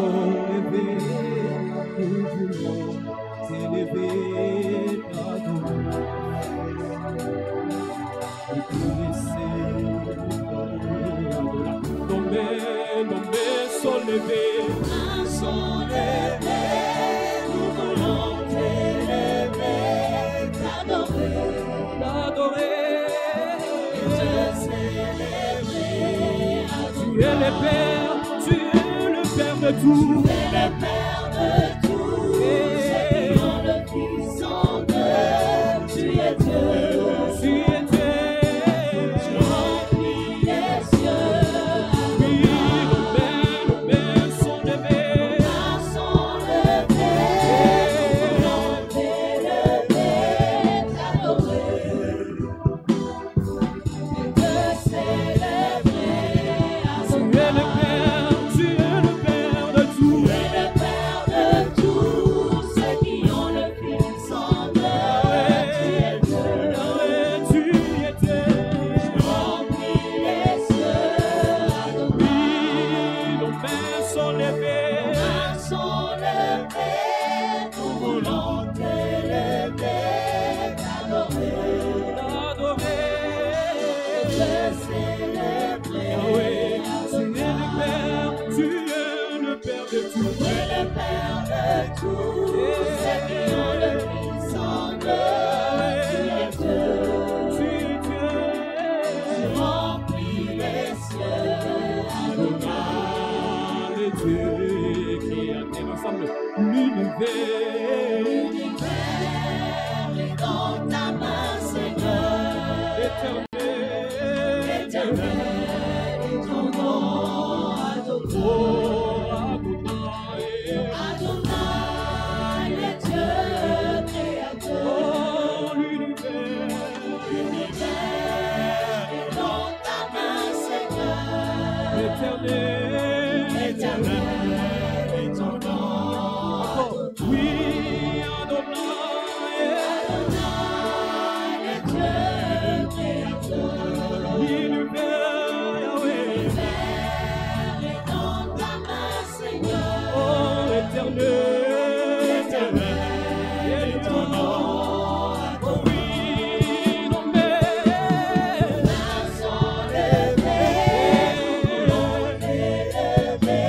sont levés, nous voulons t'élever, t'adorer. Et te laisser nos mains sont levées, nous voulons t'élever, t'adorer, et te célébrer. Tu es le Père, tu es le Père de tout, tu es le Père de tout, ceux qui ont le Fils en eux, tu es Dieu, tu es Dieu, tu remplis les cieux. Oui, nos mains sont levées, nous voulons t'élever, t'adorer, et te célébrer. Tu es le Père, tu es le Père de tout, tu es le Père de tous ceux qui ont le Fils en eux, tu es Dieu, tu es Dieu, tu remplis les cieux. Oui, nos mains sont levées, nous voulons t'élever, t'adorer, te célébrer. Yahweh, tu es le Père de tout, tu es le Père de tous ceux qui ont le Fils en eux, tu es Dieu, tu remplis les cieux. Adonai, le Dieu qui a tenu ensemble l'univers. L'univers est dans ta main, Seigneur. Éternel est ton nom, Adonai. Oh, Adonai, le Dieu créateur. Oh, l'univers est dans ta main, Seigneur. Éternel est ton nom. Oui, Adonai, le Dieu créateur. L'univers, Yahweh, est dans ta main, Seigneur. Oh, éternel est ton nom. Oh oui, nos mains sont levées, nous voulons t'élever,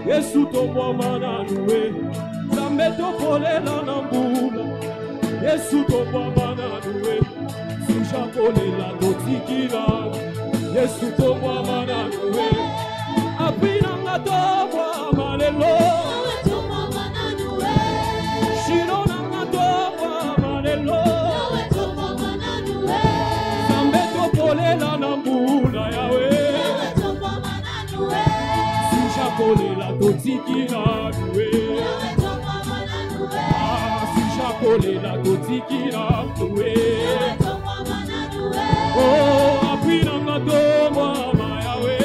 Yesu tomwa mananue Zameto pole la nambula Yesu tomwa mananue Suja pole la dotikila Yesu tomwa mananue Apina nga tomwa malelo Shiro nga tomwa malelo Zameto pole la nambula yawe Kolela totikina duwe Sisha kolela totikina duwe Oh apina ngatomwa mayawe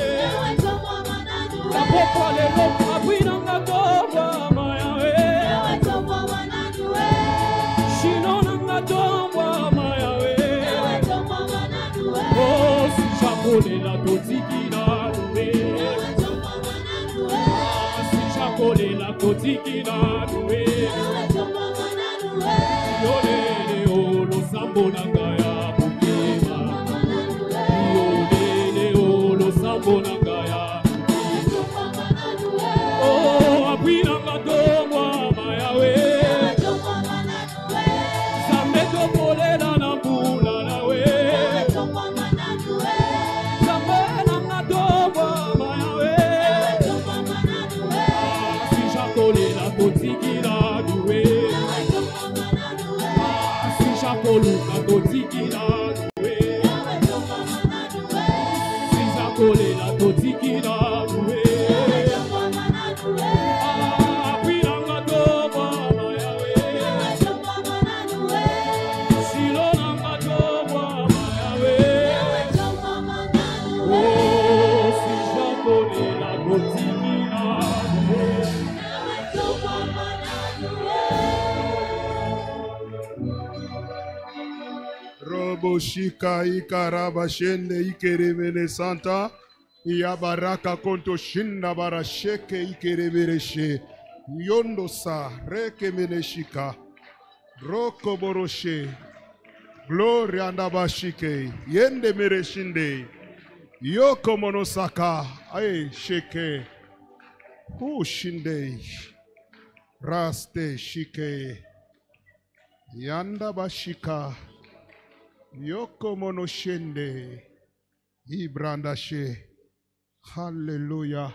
La popo lelo apina ngatomwa mayawe Shino ngatomwa mayawe Oh sisha kolela totikina duwe Kole la kotikina duwe Yolele olo sambo nangaya bukima Yolele olo sambo nangaya Oh apina ngatomwa mayawe Zameto pole la nambula nawe Zamena ngatomwa mayawe Kolela kotikina duwe Sisha koluka kotikina duwe Sisha kolela kotikina duwe Apina ngatomwa mayawe Shilo ngatomwa mayawe Oh sisha kolela kotikina duwe Robo shika ikaraba shende ikeremene santa Iabaraka konto shinda barasheke ikerebereshe Yondo sa reke meneshika Roko boroshe Gloria andabashike Yende mereshinde Yoko monosaka Aye sheke Shinde Raste shike Yanda bashika Yoko monoshende Ibrandashe. Alléluia.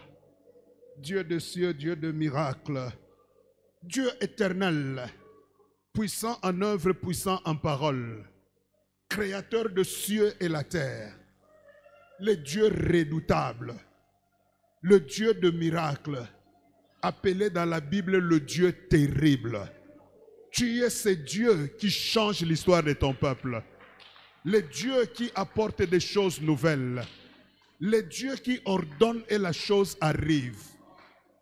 Dieu de cieux, Dieu de miracles, Dieu éternel, puissant en œuvre, puissant en parole, créateur de cieux et la terre, le Dieu redoutable, le Dieu de miracles, appelé dans la Bible le Dieu terrible. Tu es ce Dieu qui change l'histoire de ton peuple, le Dieu qui apporte des choses nouvelles, le Dieu qui ordonne et la chose arrive.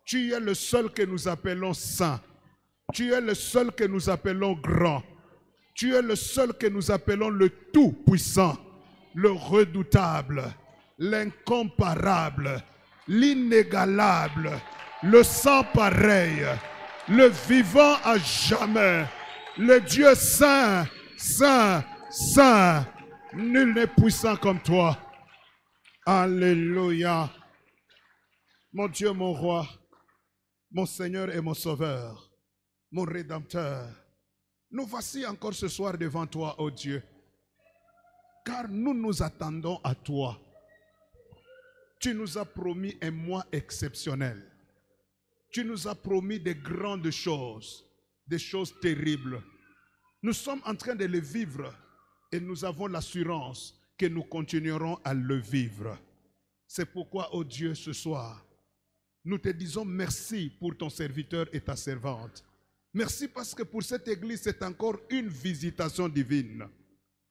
Tu es le seul que nous appelons saint. Tu es le seul que nous appelons grand. Tu es le seul que nous appelons le tout-puissant, le redoutable, l'incomparable, l'inégalable, le sans pareil, le vivant à jamais, le Dieu saint, Saint, Saint. Nul n'est puissant comme toi. Alléluia. Mon Dieu, mon roi, mon Seigneur et mon Sauveur, mon Rédempteur, nous voici encore ce soir devant toi, ô Dieu, car nous nous attendons à toi. Tu nous as promis un mois exceptionnel. Tu nous as promis des grandes choses, des choses terribles. Nous sommes en train de les vivre et nous avons l'assurance que nous continuerons à le vivre. C'est pourquoi, ô Dieu, ce soir, nous te disons merci pour ton serviteur et ta servante. Merci parce que pour cette église, c'est encore une visitation divine.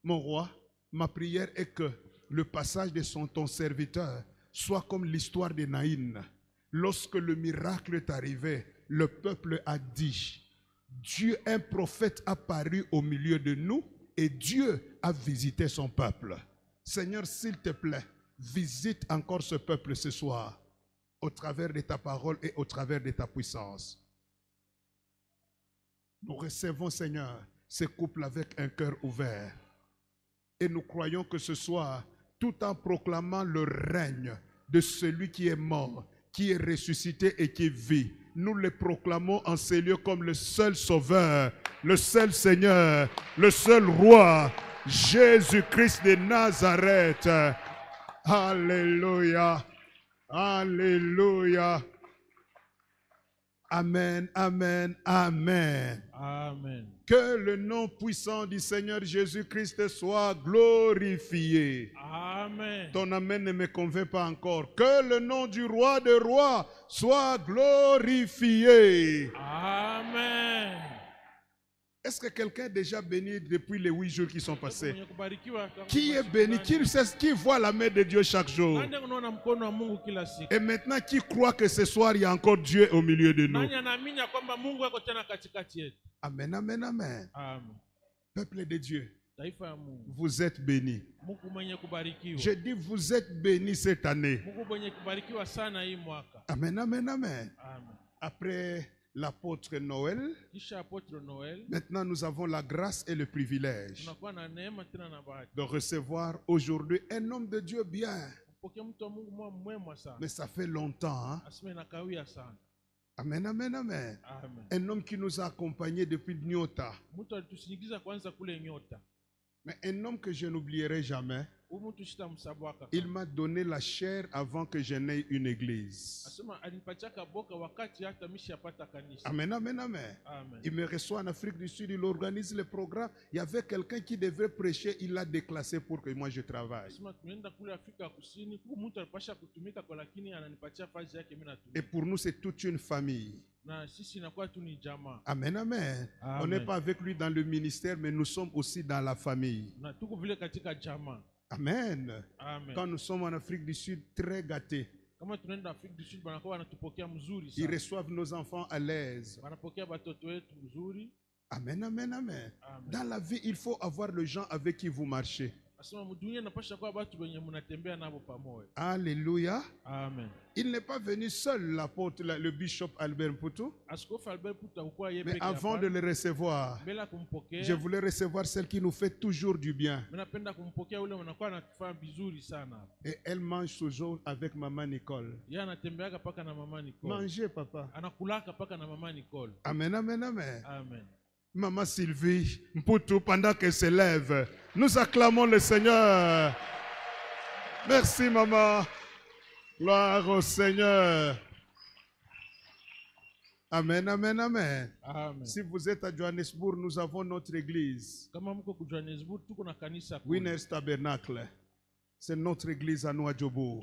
Mon roi, ma prière est que le passage de ton serviteur soit comme l'histoire de Naïn. Lorsque le miracle est arrivé, le peuple a dit, Dieu, un prophète apparu au milieu de nous et Dieu a visité son peuple. Seigneur, s'il te plaît, visite encore ce peuple ce soir, au travers de ta parole et au travers de ta puissance. Nous recevons, Seigneur, ces couples avec un cœur ouvert. Et nous croyons que ce soir, tout en proclamant le règne de celui qui est mort, qui est ressuscité et qui vit, nous le proclamons en ces lieux comme le seul Sauveur, le seul Seigneur, le seul Roi, Jésus-Christ de Nazareth. Alléluia. Alléluia. Amen, amen, amen. Amen. Que le nom puissant du Seigneur Jésus-Christ soit glorifié. Amen. Ton amen ne me convainc pas encore. Que le nom du roi des rois soit glorifié. Amen. Est-ce que quelqu'un est déjà béni depuis les 8 jours qui sont passés? Qui est béni? Qui voit la main de Dieu chaque jour? Et maintenant, qui croit que ce soir, il y a encore Dieu au milieu de nous? Amen, amen, amen. Peuple de Dieu, vous êtes bénis. Je dis, vous êtes bénis cette année. Amen, amen, amen. Après l'apôtre Noël, maintenant nous avons la grâce et le privilège de recevoir aujourd'hui un homme de Dieu bien. Mais ça fait longtemps. Hein? Amen, amen, amen. Un homme qui nous a accompagnés depuis Nyota. Mais un homme que je n'oublierai jamais. Il m'a donné la chair avant que je n'aie une église. Amen, amen, amen. Il me reçoit en Afrique du Sud, il organise le programme. Il y avait quelqu'un qui devait prêcher, il l'a déclassé pour que moi je travaille. Et pour nous, c'est toute une famille. Amen, amen. On n'est pas avec lui dans le ministère, mais nous sommes aussi dans la famille. Amen. Amen. Quand nous sommes en Afrique du Sud, très gâtés. Ils reçoivent nos enfants à l'aise. Amen, amen, amen. Dans la vie, il faut avoir les gens avec qui vous marchez. Alléluia. Amen. Il n'est pas venu seul, l'apôtre, le bishop Albert Mputu. Mais avant de le recevoir, je voulais recevoir celle qui nous fait toujours du bien. Et elle mange toujours avec maman Nicole. Mangez, papa. Amen, amen, amen. Amen. Maman Sylvie Mputu, pendant qu'elle se lève, nous acclamons le Seigneur. Merci, maman. Gloire au Seigneur. Amen, amen, amen. Amen. Si vous êtes à Johannesburg, nous avons notre église. Winners Tabernacle. C'est notre église à nous à Djobo.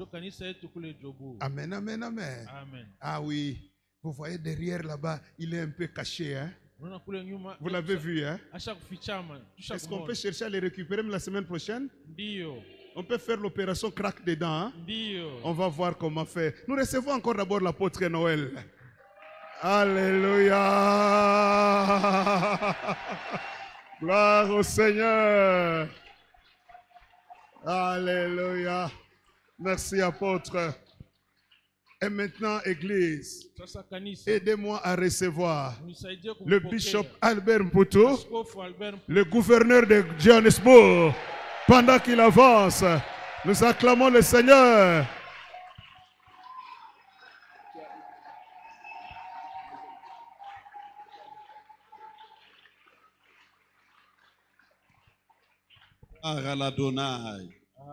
Amen, amen, amen. Amen. Ah oui, vous voyez derrière là-bas, il est un peu caché, hein? Vous l'avez vu, hein? Est-ce qu'on peut chercher à les récupérer la semaine prochaine? On peut faire l'opération crack dedans, hein? On va voir comment faire. Nous recevons encore d'abord l'apôtre Noël. Alléluia. Gloire au Seigneur. Alléluia. Merci, apôtre. Et maintenant, Église, Sasa kanisa, aidez-moi à recevoir unisaidie le kumpokea bishop Albert Mputu, Askofu Albert Mputu, le gouverneur de Johannesburg. Pendant qu'il avance, nous acclamons le Seigneur. Gloire à l'Adonai.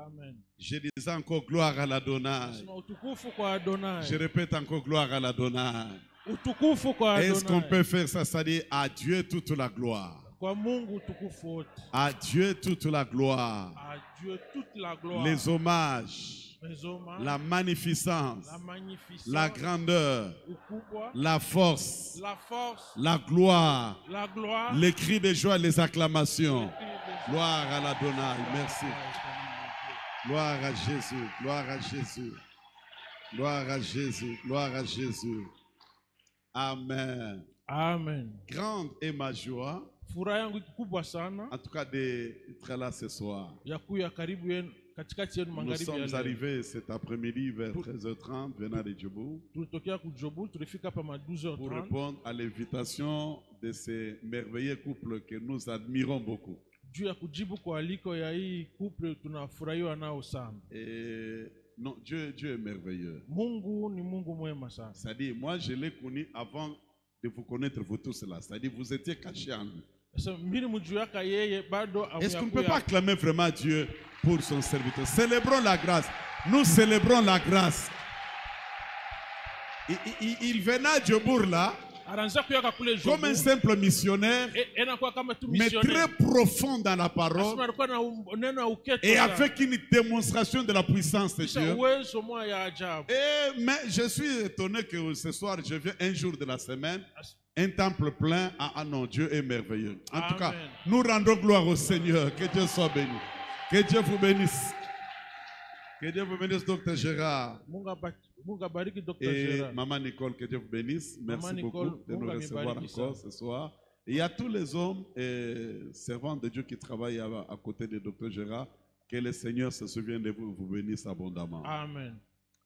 Amen. Je disais encore gloire à l'Adonai. Sema utukufu kwa Adonai. Je répète encore gloire à l'Adonai. Utukufu kwa Adonai. Est-ce qu'on peut faire ça? C'est-à-dire à Dieu toute la gloire. Kwa Mungu utukufu wote. À Dieu toute la gloire. À Dieu toute la gloire. Les hommages, Les hommages, la magnificence, la magnificence, la grandeur, ukubwa, la force, la force, la gloire, la gloire, les cris de joie, les acclamations. les cris de Gloire à l'Adonai. Merci. joie. Gloire à Jésus. Gloire à Jésus. Gloire à Jésus. Gloire à Jésus. Amen. Amen. Grande est ma joie, Furaha yangu kubwa sana en tout cas d'être là ce soir. ya kuya karibu yenu katikati yenu Nous magharibi ya sommes leo. arrivés cet après-midi vers 13h30 venant de Djoubou Tulitokea kujobu, tulifika hapa ma pour 12h30 répondre à l'invitation de ces merveilleux couples que nous admirons beaucoup. juu ya kujibu kwa aliko ya hii couple tunafurahiwa nao sana. Et non, Dieu est merveilleux. Mungu ni Mungu mwema sana. C'est-à-dire, moi je l'ai connu avant de vous connaître vous tous là. C'est-à-dire, vous étiez cachés en nous. Sasa mimi mjuaka yeye bado Est-ce qu'on ne peut amuyakuya- pas acclamer vraiment Dieu pour son serviteur? Célébrons la grâce. Nous célébrons la grâce. Il venait à Djobour là, anaanza kuyaka kule comme un Jobu. simple missionnaire, Enakuwa kama tu mais missionnaire. très profond dans la parole Asema alikuwa na neno ya uketo et sana. avec une démonstration de la puissance de Kisha Dieu. uwezo moja ya ajabu. Mais je suis étonné que ce soir, je viens un jour de la semaine, un temple plein. Ah non, Dieu est merveilleux. En tout cas, Amen. nous rendons gloire au Seigneur. Que Dieu soit béni. Que Dieu vous bénisse. Que Dieu vous bénisse, Dr. Gérard. Mungu abariki Dr. Et Gérard. Maman Nicole, que Dieu vous bénisse. Merci Maman beaucoup Nicole, de nous Mungu recevoir amibariki encore sana. ce soir. Et il y a tous les hommes et servants de Dieu qui travaillent à côté de Dr. Gérard. Que le Seigneur se souvienne de vous, vous bénisse abondamment. Amen.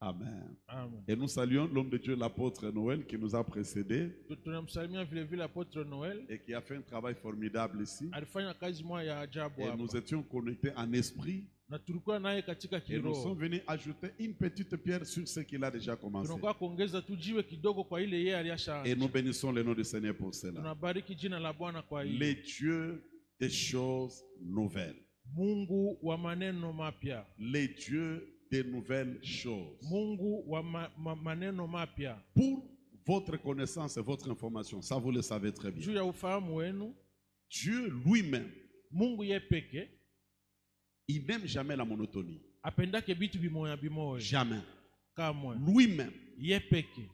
Amen. Amen. Et nous saluons l'homme de Dieu, l'apôtre Noël, qui nous a précédés Tunamsalimia vile vile apôtre Noel. et qui a fait un travail formidable ici. Alifanya kazi moja ya ajabu Et hapa. nous étions connectés en esprit. Na tulikuwa naye katika Et nous sommes kiroho. venus ajouter une petite pierre sur ce qu'il a déjà commencé. Tunakuwa kuongeza tu jiwe kidogo kwa ile yeye aliasha. Et nous bénissons le nom du Seigneur pour cela. Tunabariki jina la Bwana kwa hili. Les dieux des choses nouvelles. Mungu wa maneno mapya. Les dieux des nouvelles choses. Mungu wa maneno mapya. Pour votre connaissance et votre information, ça vous le savez très bien. Juu ya ufahamu wenu, Dieu lui-même, Mungu ye peke il n'aime jamais la monotonie. apendake bitu bimoya bimoya. Jamais. Kamwe. Lui-même, Ye peke.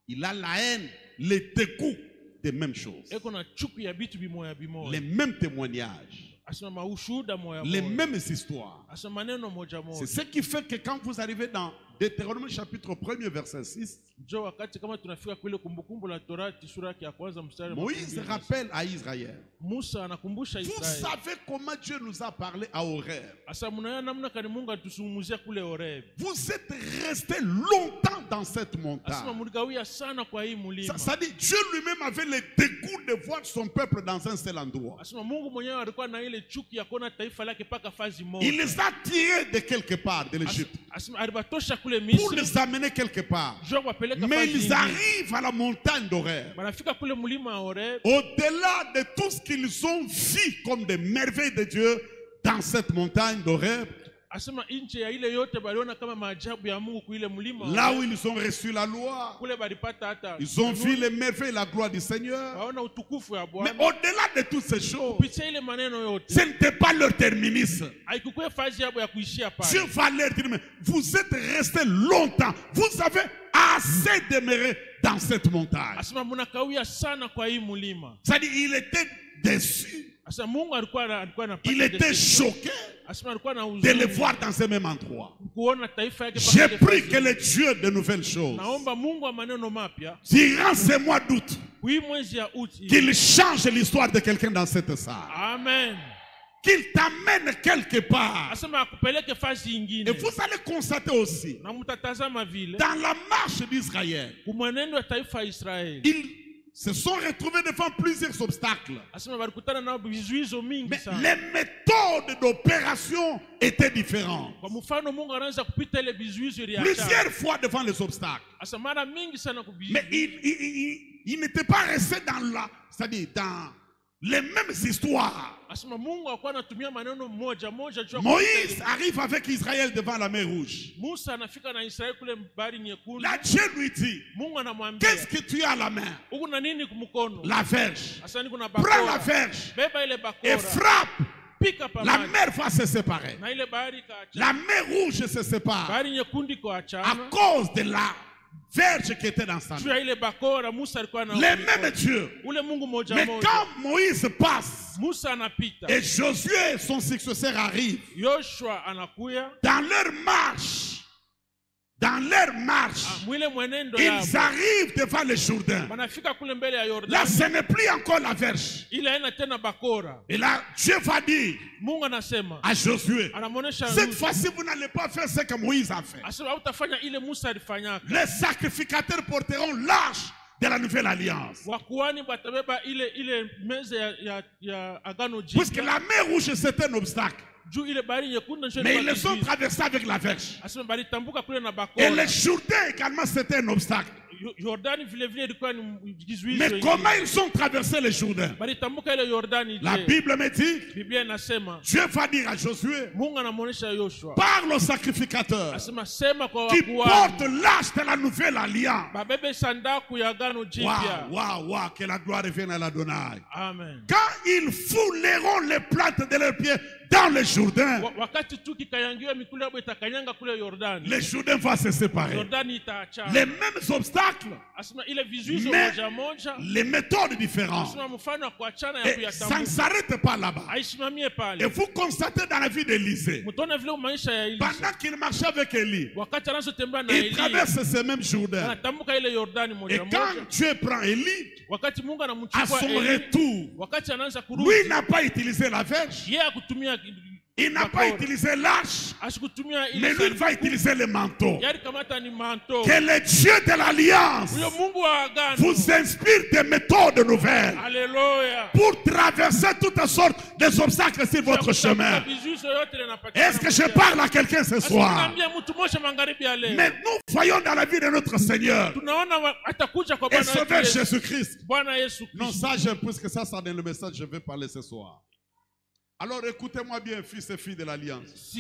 il a la haine, les dégoûts des mêmes choses. Eko na chuki ya bitu bimoya bimoya. Les mêmes témoignages. Asema maushuda moya Les moya. mêmes histoires. Asema maneno moja C'est moja. ce qui fait que quand vous arrivez dans Deutéronome chapitre 1er verset 6, Jo wakati kama tunafika kule kumbukumbu la Torati sura yake ya kwanza mstari wa Moïse 12. rappelle à Israël. Musa anakumbusha Vous Israeli. savez comment Dieu nous a parlé à Horeb. Asa mnaona namna kani Mungu alisungumzia kule Horeb. Vous êtes restés longtemps dans cette Asema montagne. mlikawia sana kwa hii mulima. Ça dit, Dieu lui-même avait le dégoût de voir son peuple dans un seul endroit. Asema Mungu mwenyewe alikuwa na ile chuki ya kuona taifa lake paka fazi moja. Il les a tirés de quelque part de l'Égypte Asema alibatosha kule pour Misri. les amener quelque part. Jo wapeleka Mais fazi ils nyingine. arrivent à la montagne d'Horeb. Banafika kule mulima wa Horeb. Au-delà de tout ce qu'ils ont vu comme des merveilles de Dieu dans cette montagne d'Horeb, Asema nje ya ile yote baliona kama maajabu ya Mungu kuile mulima. là où ils ont reçu la loi, Kule balipata hata. ils ont vu les merveilles et la gloire du Seigneur. Waona utukufu ya Mais Bwana. au-delà de toutes ces choses, Kupitia ile maneno yote. ce n'était pas leur terminus. Haikukuwa fazi yabo ya kuishia Dieu pale. va leur dire, mais vous êtes restés longtemps. Vous avez assez demeuré dans cette montagne. Asema mnakawia sana kwa hii mulima. C'est-à-dire, il était déçu. Asema Mungu alikuwa na Il était choqué Asema alikuwa na de huzuni. les voir dans ce même endroit. Kuona taifa yake J'ai paka pris fazi. que le Dieu de nouvelles choses, Naomba Mungu wa maneno mapya durant ce mois d'août, hii mwezi ya uti. qu'il change l'histoire de quelqu'un dans cette salle. Amen. qu'il t'amène quelque part. asema akupeleke fasi Et ingine. vous allez constater aussi, Na mtatazama vile dans la marche d'Israël, kumwenendo ya taifa ya Israeli, ils se sont retrouvés devant plusieurs obstacles. asema walikutana na vizuizo mingi Mais sana. les méthodes d'opération étaient différentes. Kwa mfano Mungu anaanza kupita ile vizuizo ili Plusieurs fois devant les obstacles. Asa mara mingi sana Mais kuvizuizo. il n'était pas resté c'est-à-dire dans les mêmes histoires. Asema Mungu alikuwa anatumia maneno moja juu ya Moïse arrive avec Israël devant la mer Rouge. Musa anafika na Israeli kule bahari nyekundu. Là, Dieu lui dit, Mungu anamwambia, qu'est-ce que tu as à la main? uko na nini kumkono? La verge. Asa niko na Prends la bakora. verge Beba ile et bakora. frappe. Pika La pamoja. mer va se séparer. Na ile bahari ikaachana. La mer Rouge se sépare Bahari nyekundu à ikaachana. cause de la verge qui était dans sa Juu main. ya ile bakora Musa alikuwa na Les mêmes dieux. ule Mungu moja Mais moja. quand Moïse passe Musa anapita. et Josué, son successeur, arrive, Yoshua anakuya. dans leur marche, Mwile mwenendo ils yao. arrivent devant le Jourdain. Wanafika kule mbele ya Là, Yordani. ce n'est plus encore la verge. Ile haina tena bakora. Et là, Dieu va dire Mungu anasema. à Josué, Anamuonesha cette Ruth. fois-ci, vous n'allez pas faire ce que Moïse a fait. Asema hautafanya ile Musa alifanyaka. Les sacrificateurs porteront l'arche de la nouvelle alliance. Wakuhani batabeba ile meza ya agano Puisque jipya. la mer rouge, c'est un obstacle. Juu ile bahari nyekundu ndio Mais ils ilikuwa les ont kizuizi. traversés avec la verge. Asema balitambuka kule na Et bakora. le Jourdain également, c'était un obstacle. Yordani vile vile ilikuwa ni kizuizi. Mais comment ils ont traversé le Jourdain? Balitambuka ile Yordani. La Je. Bible me dit, Biblia inasema Dieu va dire à Josué, Mungu anamuonesha Yoshua. parle aux sacrificateurs Asema sema kwa qui wakuhani. portent l'arche de la nouvelle alliance. Babebe sandaku ya agano jipya. Waouh, que la gloire revienne à l'Adonai. Amen. Quand ils fouleront les plantes de leurs pieds dans le Jourdain, Wakati tu kikayangiwa mikulu yabo itakanyanga kule Yordani. le Jourdain va se séparer. Yordani itaachana. Les mêmes obstacles, Asema ile vizuizo mais moja moja. les méthodes différentes. Asema mfano wa kuachana ya Et ça ne kuyatambuka. s'arrête pas là-bas. Aisimamie Et pale. vous constatez dans la vie d'Élisée, Mtaona vile maisha ya Elisha. pendant qu'il marchait avec Élie, Wakati anazotembea na il Elia. traverse ce même Jourdain. Anatambuka ile Yordani Et moja quand moja. Dieu prend Élie, Wakati Mungu à anamchukua son Eli. retour, Wakati anaanza lui kurudi. n'a pas utilisé la verge, Yeye akutumia il n'a pas utilisé l'arche, asikutumia ile. mais lui il va utiliser le manteau. Yari kamata ni manto. Que le Dieu de l'Alliance Huyo Mungu wa agano. vous inspire des méthodes nouvelles Haleluya. pour traverser toutes sortes d'obstacles sur votre chemin. Est-ce que je parle à quelqu'un ce soir? Mais nous voyons dans la vie de notre Seigneur et Sauveur Jésus-Christ. Non, ça, puisque ça est le message, je vais parler ce soir. Alors écoutez-moi bien, fils et filles de l'Alliance.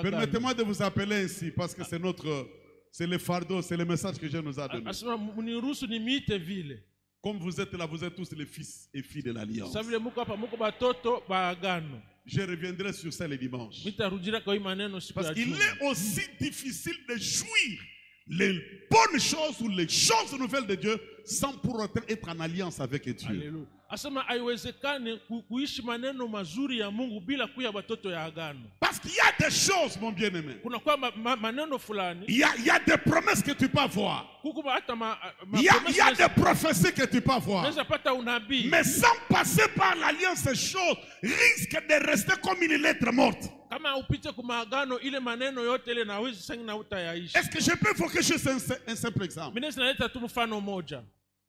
Permettez-moi de vous appeler ainsi parce que c'est le fardeau, c'est le message que Dieu nous a donné. Comme vous êtes là, vous êtes tous les fils et filles de l'Alliance. Je reviendrai sur ça les dimanches. Parce qu'il est aussi difficile de jouir les bonnes choses ou les choses nouvelles de Dieu sans pour autant être en alliance avec Dieu. Alléluia. Asema haiwezekani kuishi maneno mazuri ya Mungu bila kuya watoto ya agano. Parce qu'il y a des choses, mon bien-aimé. Kuna kwa maneno fulani. Il y a des promesses que tu peux avoir. Il y a des prophéties que tu peux avoir. Mais sans passer par l'alliance, ces choses risquent de rester comme une lettre morte. Est-ce que je peux évoquer juste un simple exemple?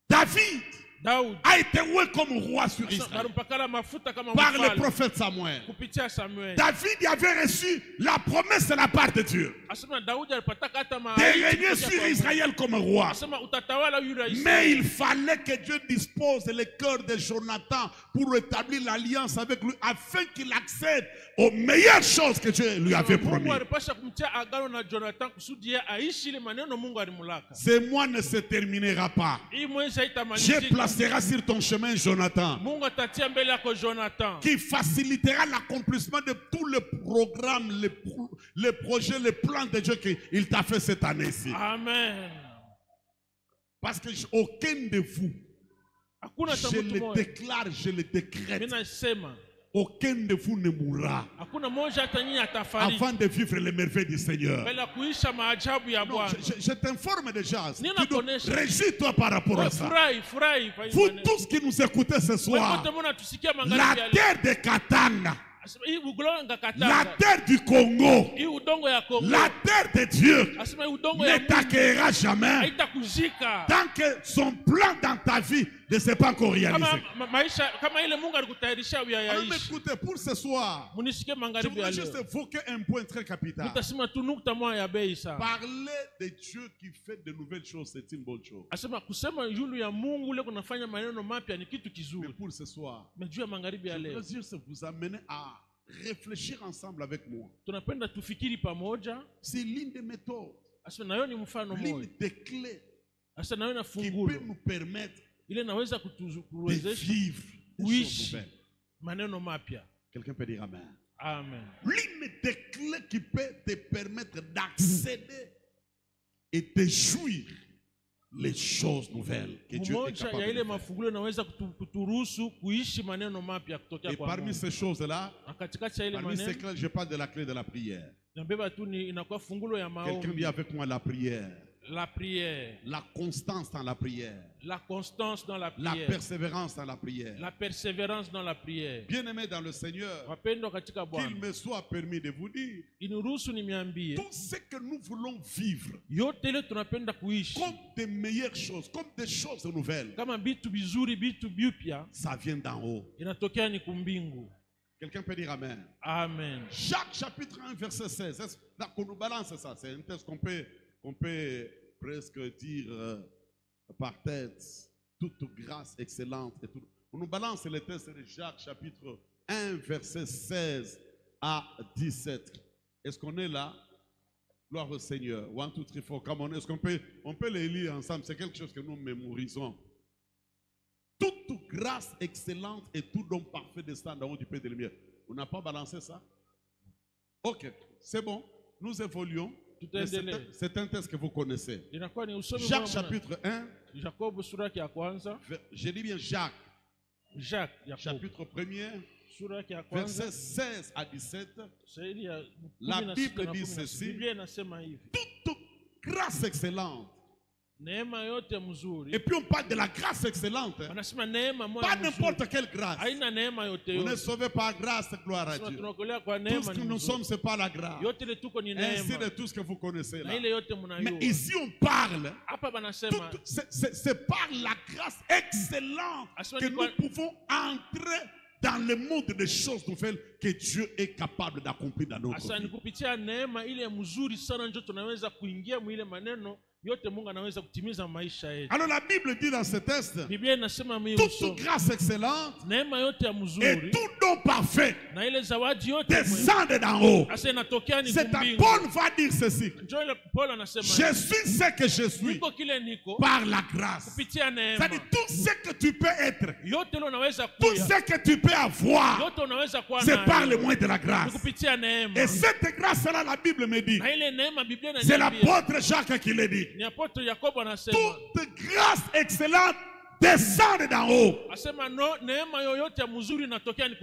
David a été oué comme roi sur Israël par le prophète Samuel. David avait reçu la promesse de la part de Dieu de régner sur Israël comme roi. Mais il fallait que Dieu dispose le cœur de Jonathan pour établir l'alliance avec lui afin qu'il accède aux meilleures choses que Dieu lui avait promis. Ce mois ne se terminera pas. Dieu placera sur ton chemin Jonathan qui facilitera l'accomplissement de tous les programmes, les projets, les plans de Dieu qu'il t'a fait cette année-ci. Amen. Parce que aucun de vous, je le déclare, je le décrète, aucun de vous ne mourra avant de vivre les merveilles du Seigneur. Non, je t'informe déjà. Réjouis-toi par rapport à ça. Vous tous qui nous écoutez ce soir, la terre de Katanga, la terre du Congo, la terre de Dieu ne t'accueillera jamais tant que son plan dans ta vie ne s'est pas encore réalisé. Alors m'écoutez, pour ce soir, je voudrais juste évoquer un point très capital. Parler de Dieu qui fait de nouvelles choses, c'est une bonne chose. Mais pour ce soir, je voudrais juste vous amener à réfléchir ensemble avec moi. C'est l'une des méthodes, l'une des clés qui peut nous permettre de vivre des choses nouvelles. Quelqu'un peut dire Amen. Amen. L'une des clés qui peut te permettre d'accéder et de jouir les choses nouvelles que Dieu est capable de faire. Et parmi ces choses-là, parmi ces clés, je parle de la clé de la prière. Quelqu'un dit avec moi la prière. La prière. La constance dans la prière. La constance dans la prière. La persévérance dans la prière. La persévérance dans la prière. Bien-aimé dans le Seigneur, qu'il me soit permis de vous dire tout ce que nous voulons vivre comme des meilleures choses, comme des choses nouvelles, ça vient d'en haut. Quelqu'un peut dire Amen. Amen. Jacques chapitre 1 verset 16. Là, qu'on nous balance ça. C'est un texte qu'on peut presque dire par tête, toute grâce excellente. Et tout. On nous balance le texte de Jacques chapitre 1 verset 16 à 17. Est-ce qu'on est là? Gloire au Seigneur. 1, 2, 3, 4. Come on. Est-ce qu'on peut les lire ensemble? C'est quelque chose que nous mémorisons. Toute grâce excellente et tout don parfait descend d'en haut du Père de lumière. On n'a pas balancé ça? Ok, c'est bon. Nous évoluons. C'est un texte que vous connaissez. Jacques chapitre 1. Je dis bien Jacques. Chapitre 1er. Verset 16 à 17. La Bible dit ceci. Toute grâce excellente. Et puis on parle de la grâce excellente. Pas n'importe quelle grâce. On est sauvé par grâce, gloire à Dieu. Tout ce que nous sommes, c'est pas la grâce. Ainsi de tout ce que vous connaissez là. Mais ici on parle, c'est par la grâce excellente que nous pouvons entrer dans le monde des choses nouvelles que Dieu est capable d'accomplir dans notre vie. Alors la Bible dit dans ce texte, toute grâce excellente et tout don parfait descendent d'en haut. C'est Paul va dire ceci. Je suis ce que je suis par la grâce. C'est-à-dire tout ce que tu peux être, tout ce que tu peux avoir, c'est par le moyen de la grâce. Et cette grâce-là, la Bible me dit, c'est l'apôtre Jacques qui le dit. Toute grâce excellente descend d'en haut.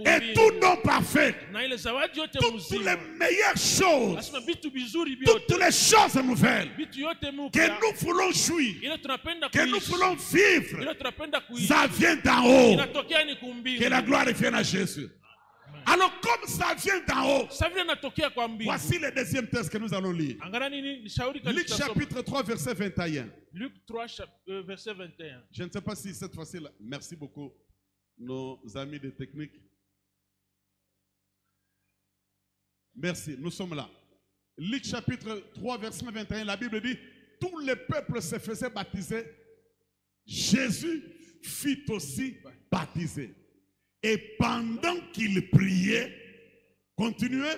Et tout don parfait. Toutes les meilleures choses. Toutes les choses nouvelles que nous voulons jouir, que nous voulons vivre, ça vient d'en haut. Que la gloire vienne à Jésus. Alors comme ça vient d'en haut, voici le deuxième texte que nous allons lire. Luc chapitre 3 verset 21. Luc 3 verset 21. Je ne sais pas si cette fois-ci, merci beaucoup nos amis de technique. Merci, nous sommes là. Luc chapitre 3 verset 21, la Bible dit, tout le peuple se faisait baptiser. Jésus fit aussi baptiser. Et pendant qu'il priait, continuez.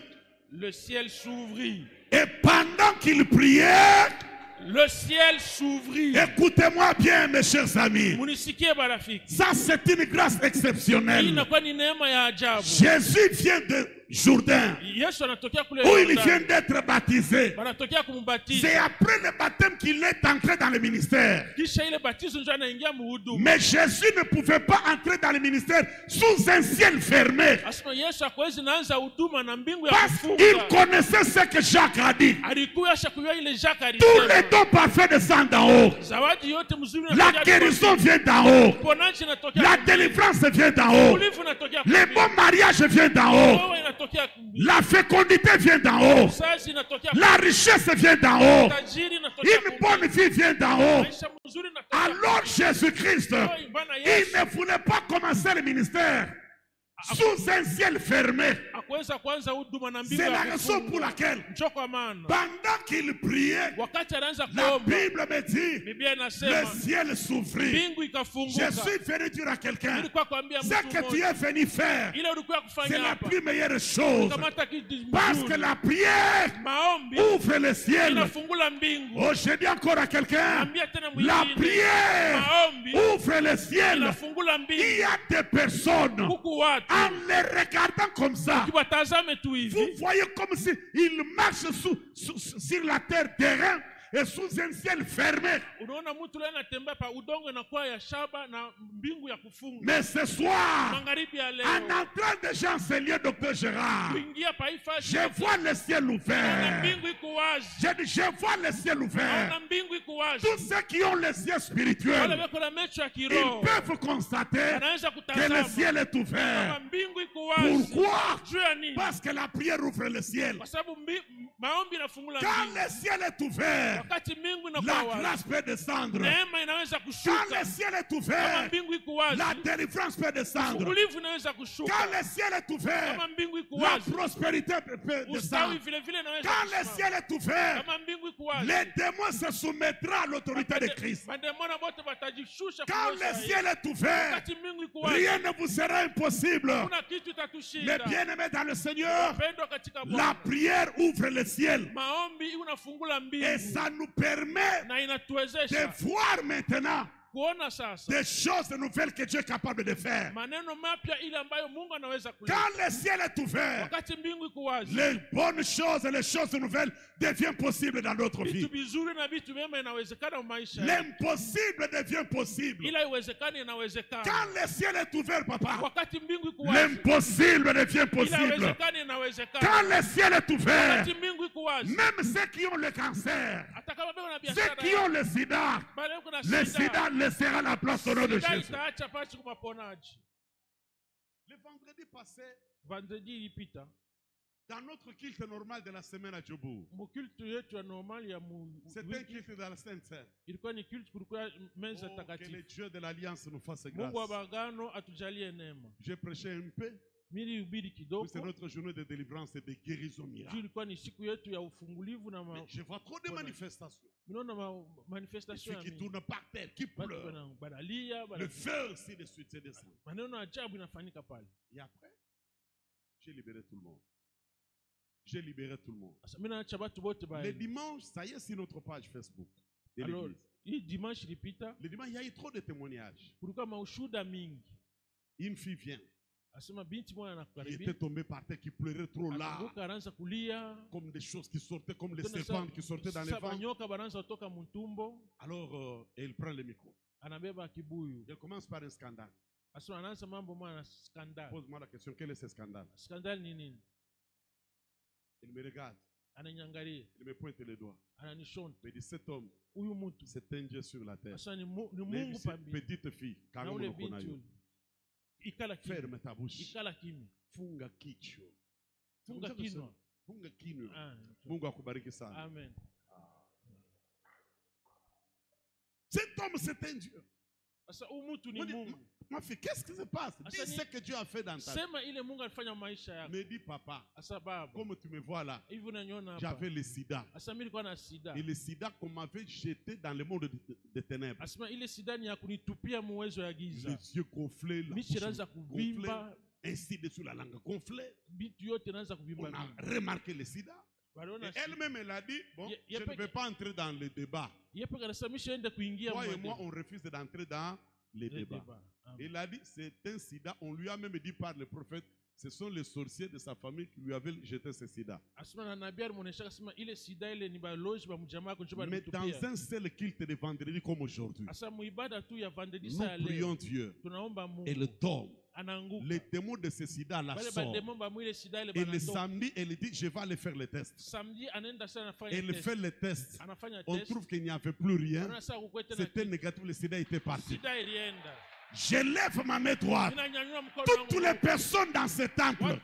Le ciel s'ouvrit. Et pendant qu'il priait, le ciel s'ouvrit. Écoutez-moi bien, mes chers amis. Ça, c'est une grâce exceptionnelle. Jésus vient de Jourdain, où il vient d'être baptisé. C'est après le baptême qu'il est entré dans le ministère. Mais Jésus ne pouvait pas entrer dans le ministère sous un ciel fermé. Parce qu'il connaissait ce que Jacques a dit. Tous les dons parfaits descendent d'en haut. La guérison vient d'en haut. La délivrance vient d'en haut. Les bons mariages viennent d'en haut. La fécondité vient d'en haut. La richesse vient d'en haut. Une bonne vie vient d'en haut. Alors Jésus-Christ, il ne voulait pas commencer le ministère sous un ciel fermé. C'est la raison pour laquelle, pendant qu'il priait, la Bible me dit, le ciel s'ouvrit. Je suis venu dire à quelqu'un, ce que tu es venu faire, c'est la plus meilleure chose. Parce que la prière ouvre le ciel. Oh, je dis encore à quelqu'un, la prière ouvre le ciel. Il y a des personnes, en les regardant comme ça, vous voyez comme s'ils marchent sur la terre et sous un ciel fermé. Mais ce soir, en entrant déjà en ce lieu, docteur Gérard, je vois le ciel ouvert. Je dis, je vois le ciel ouvert. Tous ceux qui ont les yeux spirituels, ils peuvent constater que le ciel est ouvert. Pourquoi? Parce que la prière ouvre le ciel. Quand le ciel est ouvert, la grâce peut descendre. Quand le ciel est ouvert, la délivrance peut descendre. Quand le ciel est ouvert, la prospérité peut descendre. Quand le ciel est ouvert, les démons se soumettront à l'autorité de Christ. Quand le ciel est ouvert, rien ne vous sera impossible. Mais bien-aimés dans le Seigneur, la prière ouvre le ciel. Et ça nous permet de voir maintenant des choses nouvelles que Dieu est capable de faire. Quand le ciel est ouvert, les bonnes choses et les choses nouvelles deviennent possibles dans notre vie. L'impossible devient possible. Quand le ciel est ouvert, papa, l'impossible devient possible. Quand le ciel est ouvert, même ceux qui ont le cancer, ceux qui ont le sida laissera la place au nom de Jésus. Le vendredi passé, dans notre culte normal de la semaine à Djobourg, c'était un culte de la Sainte-Seine. Que le Dieu de l'Alliance nous fasse grâce. J'ai prêché un peu. C'est notre journée de délivrance et de guérison miracle. Mais je vois trop de manifestations. Ceux qui tournent par terre, qui pleurent. Le feu aussi de suite se descend. Et après, j'ai libéré tout le monde. J'ai libéré tout le monde. Le dimanche, ça y est, sur notre page Facebook. Alors, le dimanche, il y a eu trop de témoignages. Une fille vient. Il était tombé par terre, qui pleurait trop là. Comme des choses qui sortaient, comme les serpents qui sortaient dans les vents. Alors, elle prend le micro. Elle commence par un scandale. Pose-moi la question, quel est ce scandale? Il me regarde. Il me pointe les doigts. Il me dit, cet homme, c'est un Dieu sur la terre. Mais petite fille, ferme ta bouche. Funga kichwa. Funga kinywa. Mungu akubariki sana. Amen. Cet homme, c'est un Dieu. Ma fille, qu'est-ce qui se passe? Dis ce que Dieu a fait dans ta vie. Me dit, papa, comme tu me vois là, j'avais le sida. Et le sida qu'on m'avait jeté dans le monde des ténèbres. Les yeux gonflés, la bouche gonflée, ainsi dessous la langue gonflée. On a remarqué le sida. Et elle-même, elle a dit, bon, je ne vais pas entrer dans le débat. Toi et moi, on refuse d'entrer dans les débats. Il a dit, c'est un sida. On lui a même dit par le prophète, Ce sont les sorciers de sa famille qui lui avaient jeté ce sida. Mais dans un seul culte de vendredi comme aujourd'hui, nous prions Dieu et le dôme. Les démons de ce sida la sortent. Et le samedi, elle dit, je vais aller faire le test. Elle fait le test. On trouve qu'il n'y avait plus rien. C'était négatif, le sida était parti. Je lève ma main droite. Toutes les personnes dans ce temple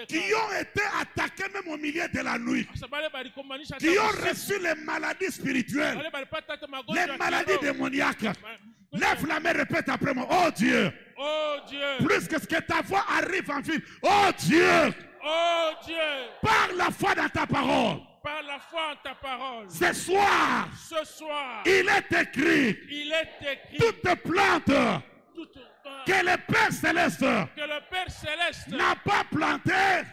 qui ont été attaquées même au milieu de la nuit, qui ont reçu les maladies spirituelles, les maladies démoniaques, lève la main, répète après moi. Oh Dieu, oh Dieu, plus que ce que ta voix arrive en ville. Oh Dieu, oh Dieu, par la foi dans ta parole. Par la foi en ta parole. Ce soir, il est écrit, toute plante que le Père Céleste n'a pas planté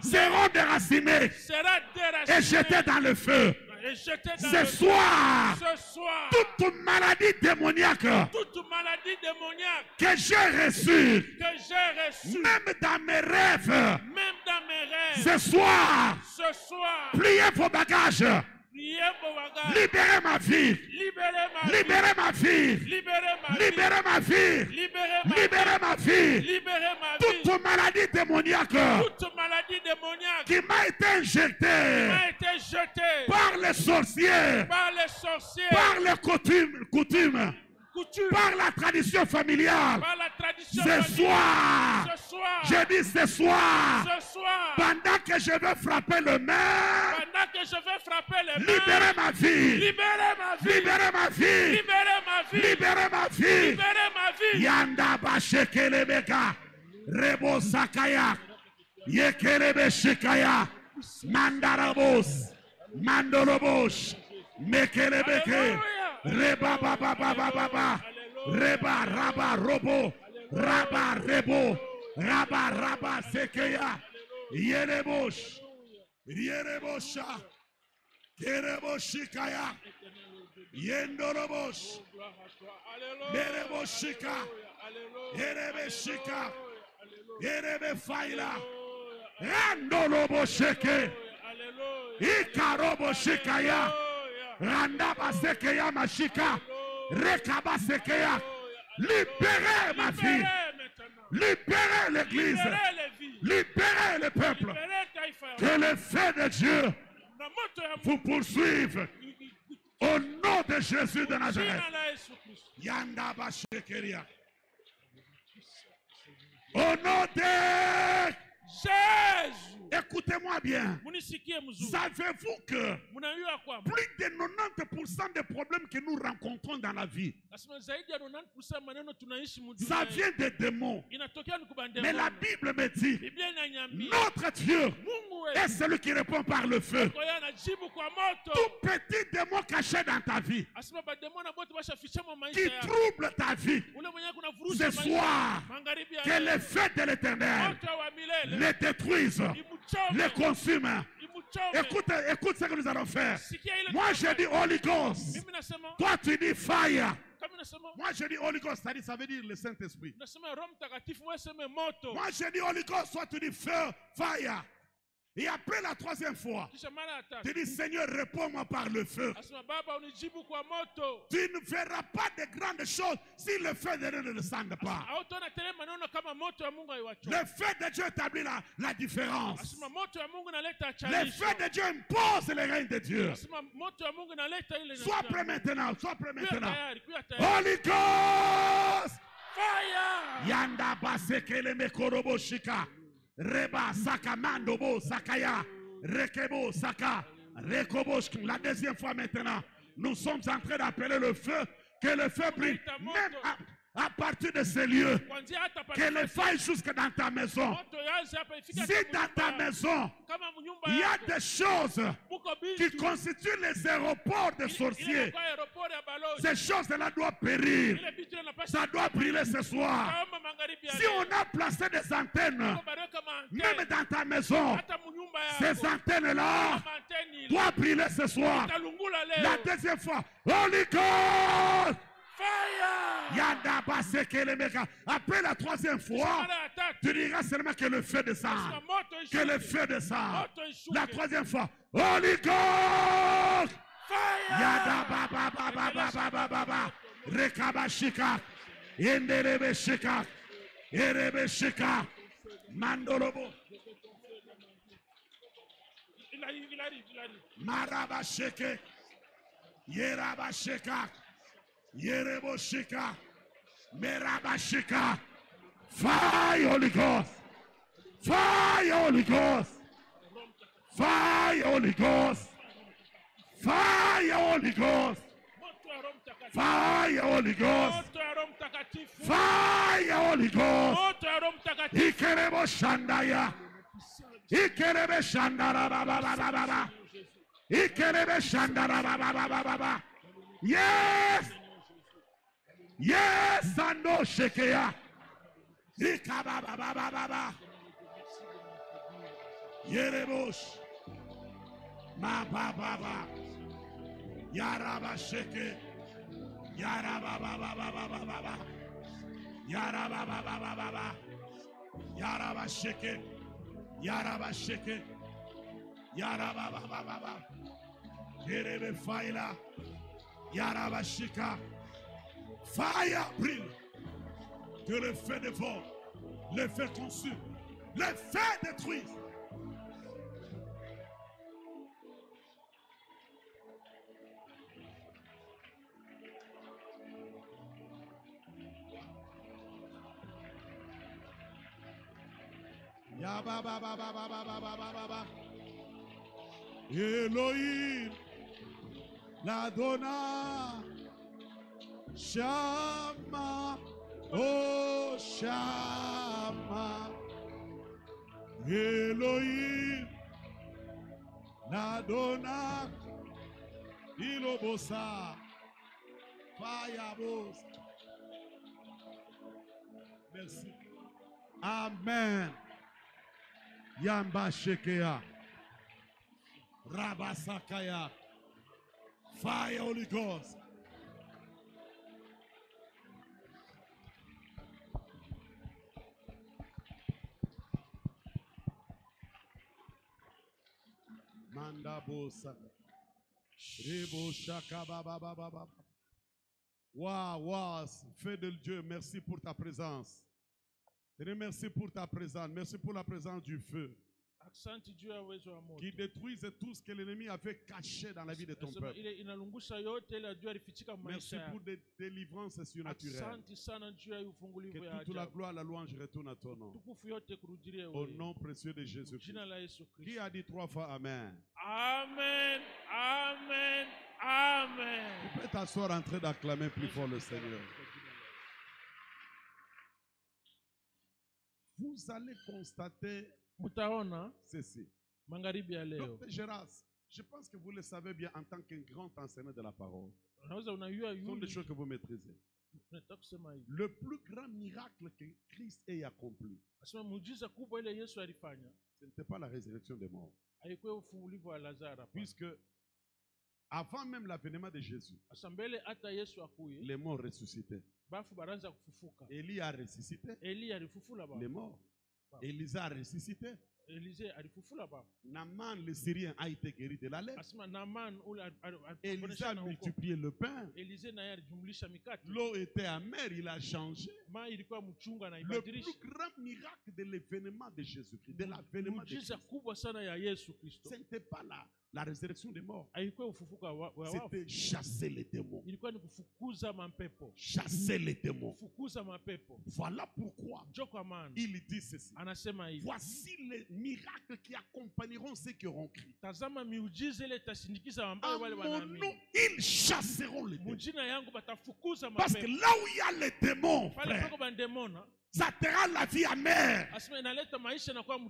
seront déracinées et jetées dans le feu. Ce soir, toute maladie démoniaque que j'ai reçue, même dans mes rêves, ce soir, pliez vos bagages. Libérez ma vie. Libérez ma vie. Libérez ma vie. Libérez ma vie. Toute maladie démoniaque qui m'a été injectée par les sorciers, par les coutumes, par la tradition familiale. Ce soir, je dis ce soir, pendant que je vais frapper le maire, libérez ma vie, libérez ma vie, libérez ma vie. Yanda bashekelebeka, rebo sakaya, yekelebe shikaya, mandarabos, mandorobos, mekelebeke, reba baba baba baba, reba raba robo, raba rebo, raba raba sekeya, yerebosh, yerebosha, yereboshikaya, yendorobos, yereboshika, yerebeshika, yerebefaila, randolobosheke, ikaroboshikaya, randaba sekeya mashika, rekaba sekeya. Libérez ma vie, libérez l'église, libérez le peuple, que le feu de Dieu vous poursuive au nom de Jésus de Nazareth. Yanda bashekeria. Au nom de Jésus. Écoutez-moi bien. Savez-vous que plus de 90% des problèmes que nous rencontrons dans la vie, ça vient des démons. Mais la Bible me dit, notre Dieu est celui qui répond par le feu. Tout petit démon caché dans ta vie, qui trouble ta vie, ce soir, que le feu de l'Éternel les détruise, les consume. Écoute ce que nous allons faire. Moi je dis Holy Ghost. Toi tu dis fire. Moi je dis Holy Ghost, ça veut dire le Saint-Esprit. Moi je dis Holy Ghost, toi tu dis feu, fire. Et après la troisième fois, tu dis Seigneur, réponds-moi par le feu. Tu ne verras pas de grandes choses si le feu de Dieu ne descend pas. Le feu de Dieu établit la différence. Le feu de Dieu impose les règnes de Dieu. Sois prêt maintenant, sois prêt maintenant. Holy Ghost! Fire! Yanda basekele mekorobo shika. Reba saka mandobo sakaya. Rekebo saka. Rekobo. La deuxième fois maintenant, nous sommes en train d'appeler le feu. Que le feu brille. Même à partir de ces lieux, que le feu jusque dans ta maison. Si dans ta maison, il y a des choses qui constituent les aéroports des sorciers, ces choses-là doivent périr. Ça doit brûler ce soir. Si on a placé des antennes, même dans ta maison, ces antennes-là doivent brûler ce soir. La deuxième fois, Holy Ghost! Yanda baseke le meka. Après la troisième fois, tu diras seulement que le feu descend. Que le feu descend. La troisième fois, Holy Ghost. Yada baba baba baba baba baba. Rekabashika. Yenderebe shika. Erebe shika. Mandolobo. Il arrive. Marabasheke. Yerabasheka. Yereboshika. Merabashika. Fire, Holy Ghost. Fire, Holy Ghost. Fire, Holy Ghost. Fire, Holy Ghost. Fire, Holy Ghost. Fire, Holy Ghost. Ikerebo shandaya. Ikerebe shandara baba baba baba. Ikerebe shandara baba baba baba. Yes. Yes, ando shekeya. Ikaba baba baba baba. Yerebosh. Ma baba baba. Yaraba sheke. Yaraba baba baba baba. Yaraba baba baba. Yaraba sheke. Yaraba sheke. Yaraba baba baba. Yerebe faila. Yaraba shika. Fire brille. Que le feu dévore. Le feu consume. Le feu détruit. Ya ba ba ba ba ba ba ba ba ba ba. Elohim, l'Adonai, Shama, oh Shama. Elohim, l'Adonai, Ilobosa, Fayabos. Merci. Amen. Yamba Shekea. Rabasakaya. Fire, Holy Ghost. Manda bosa. Rebo shaka baba baba baba. Waouh, feu de Dieu, merci pour ta présence. Merci pour ta présence. Merci pour la présence du feu. Qui détruise tout ce que l'ennemi avait caché dans la vie de ton peuple. Merci pour des délivrances surnaturelles. Que toute la gloire, la louange retourne à ton nom. Au nom précieux de Jésus-Christ. Qui a dit 3 fois Amen? Amen, Amen, Amen. Tu peux t'asseoir en train d'acclamer plus fort le Seigneur. Vous allez constater ceci. Donc, Gérard, je pense que vous le savez bien en tant qu'un grand enseignant de la parole. Ce sont des choses que vous maîtrisez. Le plus grand miracle que Christ ait accompli, ce n'était pas la résurrection des morts. Puisque avant même l'avènement de Jésus, les morts ressuscitaient. Élie a ressuscité les morts. Élisa a ressuscité. Naaman le Syrien a été guéri de la lèpre. Élisa a multiplié le pain. L'eau était amère, il a changé. Le plus grand miracle de l'événement de Jésus-Christ, de l'avènement de Jésus, ce n'était pas la résurrection des morts. C'était chasser les démons. Chasser les démons. Voilà pourquoi il dit ceci. Voici les miracles qui accompagneront ceux qui auront crié. En mon nom, ils chasseront les démons. Parce que là où il y a les démons, frère, ça te rend la vie amère.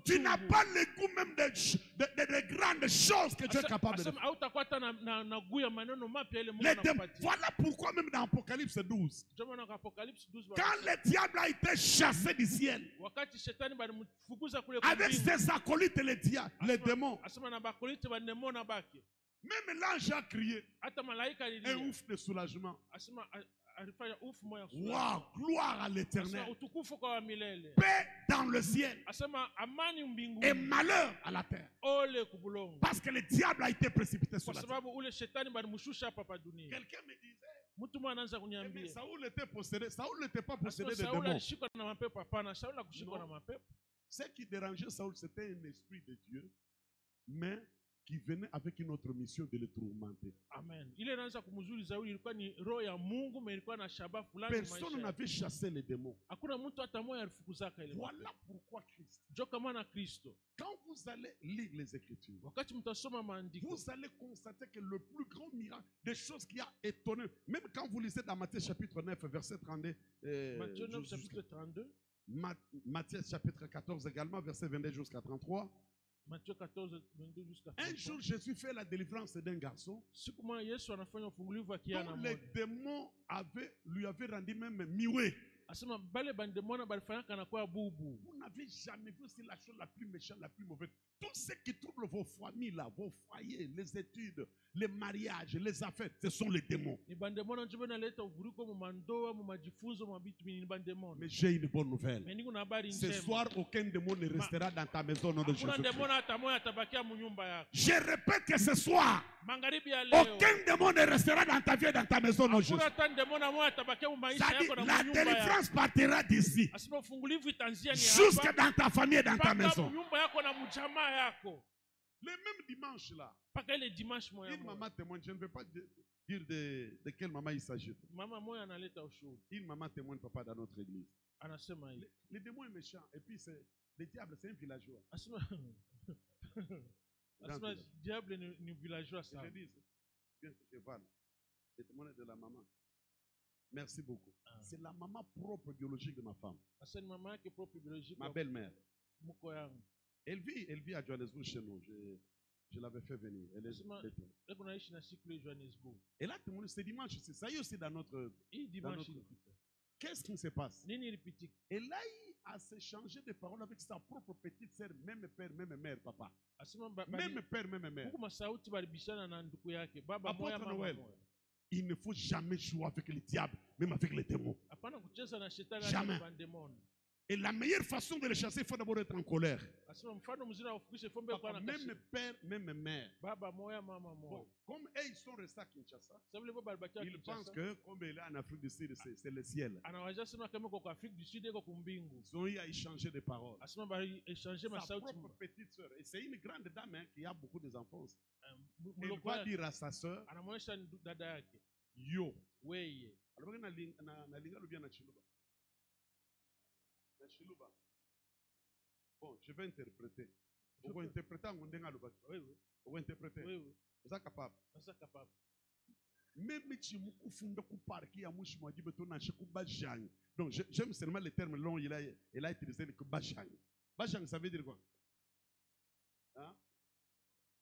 Tu n'as pas le goût même de grandes choses que Dieu est capable de faire. Voilà pourquoi même dans Apocalypse 12, quand le diable a été chassé du ciel, avec ses acolytes les démons, même l'ange a crié un ouf de soulagement. Wow, gloire à l'Éternel. utukufu kwa milele. Paix dans le ciel Asema amani et mbinguni, malheur à la terre. ole kubulongo. Parce que le diable a été précipité sur Kwa la terre. sababu ule shetani balimshusha hapa pa dunia. Quelqu'un me disait, Mtu mmoja anaanza mais kuniambia, Saoul était possédé. Saoul n'était pas possédé de Sauli démons. alishikwa na mapepo. Hapana, Sauli hakushikwa Non. na mapepo. Ce qui dérangeait Saoul, c'était un esprit de Dieu, mais qui venait avec une autre mission de le tourmenter. Amen. Ile inaanza kumzuri Sauli ilikuwa ni roho ya Mungu, mais ilikuwa na shabaha fulani Personne maisha. n'avait chassé les démons. Hakuna mtu hata mmoja alifukuzaka ile. Voilà pourquoi Christ. Jo kama na Kristo. Quand vous allez lire les Écritures, Wakati mtasoma maandiko, vous allez constater que le plus grand miracle, des choses qui a étonné, même quand vous lisez dans Matthieu chapitre 9, verset 32, Matthieu 9 chapitre 32, Matthieu chapitre 14 également, verset 22 jusqu'à 33. Matthieu 14 22 jusqu'à 33. Un jour, Jésus fait la délivrance d'un garçon Siku moja Yesu anafanya ufungulivu wa kijana dont les mmoja. démons lui avaient rendu même muet. Asema bale bandemona balifanyaka na kwa bubu. Vous n'avez jamais vu, c'est la chose la plus méchante, la plus mauvaise. Tout ce qui trouble vos familles, là, vos foyers, les études, les mariages, les affaires, ce sont les démons. Ni bandemona njobe naleta uvuruko mu mandoa, mu majifunzo, mu bitu ni bandemona. Mais j'ai une bonne nouvelle. Mais niko na habari Ce njema. soir, aucun démon ne restera dans ta maison au nom de Kuna Jésus. demona hata moja atabakia mu nyumba yako. Je répète que ce soir, Magharibi ya leo. aucun démon ne restera dans ta vie et dans ta maison au nom de Jésus. Kuna hata demona moja atabakia mu maisha Ça dit, yako na la mu nyumba yako. délivrance partira d'ici Asema ufungulivu itaanzia ni jusque hapa. dans ta famille et dans ta Paka maison. mu nyumba yako na mu jamaa yako. Le même dimanche là, Paka ile dimanche moja une moja. maman témoigne, je ne vais pas dire de quelle maman il s'agit. Mama moja analeta ushuhuda. Une maman témoigne, papa, dans notre église. Anasema hivi. Le démon est méchant. Et puis, le diable, c'est un villageois. Asema Asema diable ni villageois Je sana. te dis, bien, je parle. Le témoignage de la maman. Merci beaucoup. C'est la maman propre biologique de ma femme, Asema mama yake propre biologique. ma belle-mère. Mko yangu. Elle vit à Johannesburg chez nous. Je l'avais fait venir. Elle est, Asema leo naishi na siku ile Johannesburg. et là, témoignage, c'est dimanche. Ça y est aussi dans notre. Hii dimanche notre- ilipita. Qu'est-ce qui se passe? Nini ilipitika? Elle a eu à s'échanger de paroles avec sa propre petite sœur, même père, même mère, papa. Asema Même père, même mère. huku masauti balibishana na ndugu yake. Baba moya Apôtre mama Noël. moya. Il ne faut jamais jouer avec le diable, même avec les démons. Hapana kucheza na shetani Jamais. na bandemoni. Et la meilleure façon de les chasser, il faut d'abord être en colère. Asema mfano mzuri wa kufundisha fombe kwa na Même père, même mère. baba moya mama moya. Bon, comme eux, ils sont restés à Kinshasa, Sababu leo balibakia ils pensent Kinshasa. que comme il est en Afrique du Sud, c'est le ciel. Anawajia sema kama kwa Afrika du Sud iko kumbingu. Ils ont eu à échanger des paroles. Asema bali échanger Sa masauti. propre petite sœur, et c'est une grande dame hein, qui a beaucoup d'enfants. Elle Mloko va yake dire à sa sœur, anamwonyesha dada yake. yo. Weye. Alors, na linga bien na chiluba. Na chiluba. Bon, je vais interpréter. On va interpréter en ndenga luba. Wewe. On va interpréter. Wewe. Vous êtes capable. Sasa capable. Même si vous confondez ku parki ya mushi mwa jibe to na sheku bajang. Donc j'aime seulement le terme long il a utilisé le bajang. Bajang ça veut dire quoi? Hein?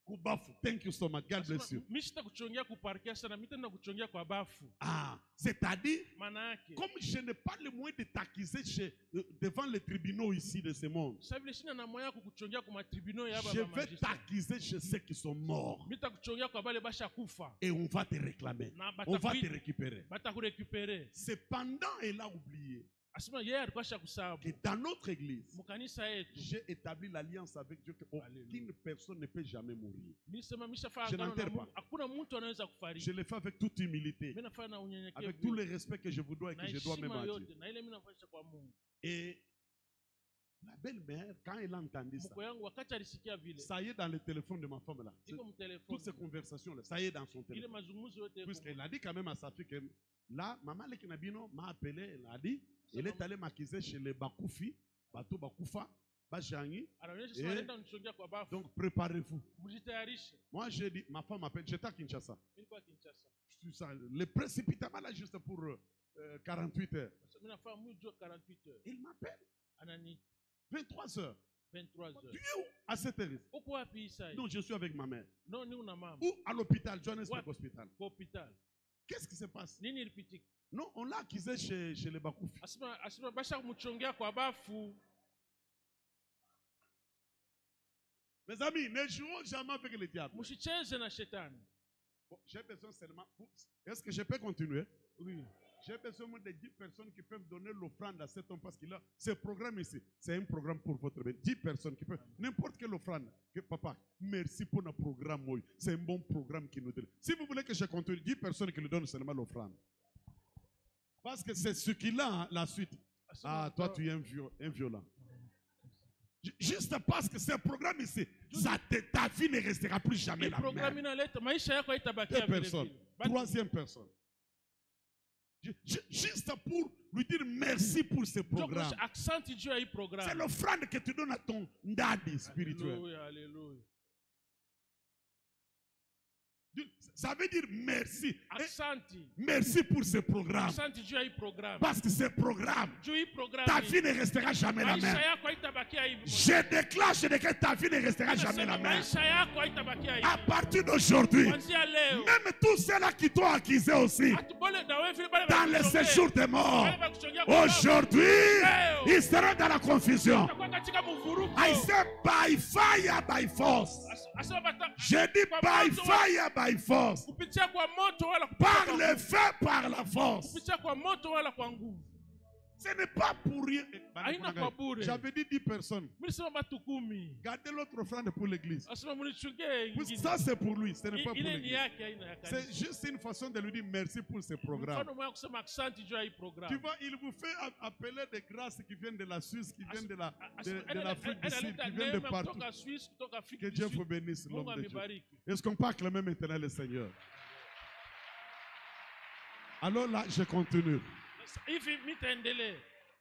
Kubafu. Thank you so much. God bless you. Mimi sita kuchongea kuparkia sana, mimi tena kuchongea kwa bafu. Ah, c'est-à-dire Maana yake. comme je n'ai pas le moyen de t'accuser devant les tribunaux ici de ce monde, Sasa vile sina na moyo kukuchongea kwa matribunaux ya baba je mama. vais t'accuser chez ceux qui sont morts. Mimi takuchongea kwa bale basha kufa. Et on va te réclamer. On va te récupérer. Bata kurécupérer. Cependant, elle a oublié Asema yeye alikuwa que shakusabu. dans notre église, Mukanisa yetu. j'ai établi l'alliance avec Dieu qu'aucune personne ne peut jamais mourir. Mimi sema mishafa Je agano na n'enterre Mungu. pas. Hakuna mtu anaweza Je kufariki. le fais avec toute humilité, Mimi nafanya na unyenyekevu. avec tout le respect que je vous dois et Na que je dois même heshima à yote Dieu. na ile mimi nafanya kwa Mungu. Et la belle-mère, quand elle a entendu ça, Mko yangu wakati alisikia vile. ça y est dans le téléphone de ma femme là. Iko mtelefoni. Toutes ces conversations-là, ça y est dans son Ile téléphone. mazungumzo yote yako. Puisqu'elle a dit quand même à sa fille que là, maman Lekinabino m'a appelé, elle a dit, elle est allée m'accuser chez les Bakoufi, Bato Bakoufa, Bajangi. Anaonyesha sema nenda nichongea kwa bafu. Donc préparez-vous. Mjitayarishe. Moi j'ai dit, ma femme m'appelle, j'étais à Kinshasa. Nilikuwa Kinshasa. Je suis ça, le précipitamment là juste pour 48 heures. Mimi nafanya mjo 48 heures. Il m'appelle, Anani 23 heures. 23 Tu heures. es où? À cette heure. Uko wapi Isai? Non, je suis avec ma mère. Non, ni una mama. Ou à l'hôpital, Johannesburg What? Hospital. Kwa hospital. Qu'est-ce qui se passe? Nini ilipitika? Non, on l'a accusé chez les Bakoufi. Asema basha kumchongea kwa bafu. Mes amis, ne jouons jamais avec le diable. Msicheze na shetani. Bon, j'ai besoin seulement. Est-ce que je peux continuer? Oui. J'ai besoin de 10 personnes qui peuvent donner l'offrande à cet homme parce qu'il a ce programme ici. C'est un programme pour votre bien. 10 personnes qui peuvent. N'importe quelle offrande. Papa, merci pour notre programme. C'est un bon programme qui nous donne. Si vous voulez que je continue, 10 personnes qui lui donnent seulement l'offrande. Parce que c'est ce qu'il a, la suite. Ah, toi, tu es un violent. Juste parce que c'est un programme ici, ta vie ne restera plus jamais la même. 2 personnes. 3e personne. Juste pour lui dire merci pour ce programme. C'est l'offrande que tu donnes à ton daddy spirituel. Alléluia, alléluia. Ça veut dire merci. Asante. Merci pour ce programme. Asante juu ya hii programme. Parce que ce programme, Juu hii programme, ta vie ne restera jamais la maisha même. yako haitabakia hivi. Je déclare que ta vie ne restera jamais la même. Maisha yako haitabakia hivi. À partir d'aujourd'hui, Kuanzia leo, même tous ceux-là qui t'ont accusé aussi, dans le séjour des morts, aujourd'hui, ils seront dans la confusion. I say by fire, by force. Je dis by fire, by force. Par le feu, par la force. Ce n'est pas pour rien. J'avais dit 10 personnes. Gardez l'autre offrande pour l'église. Ça, c'est pour lui. Ce n'est pas pour l'église. C'est juste une façon de lui dire merci pour ce programme. Tu vois, il vous fait appeler des grâces qui viennent de la Suisse, qui viennent de l'Afrique du Sud, qui viennent de partout. Que Dieu vous bénisse, l'homme de Dieu. Est-ce qu'on peut acclamer maintenant le Seigneur? Alors là, je continue.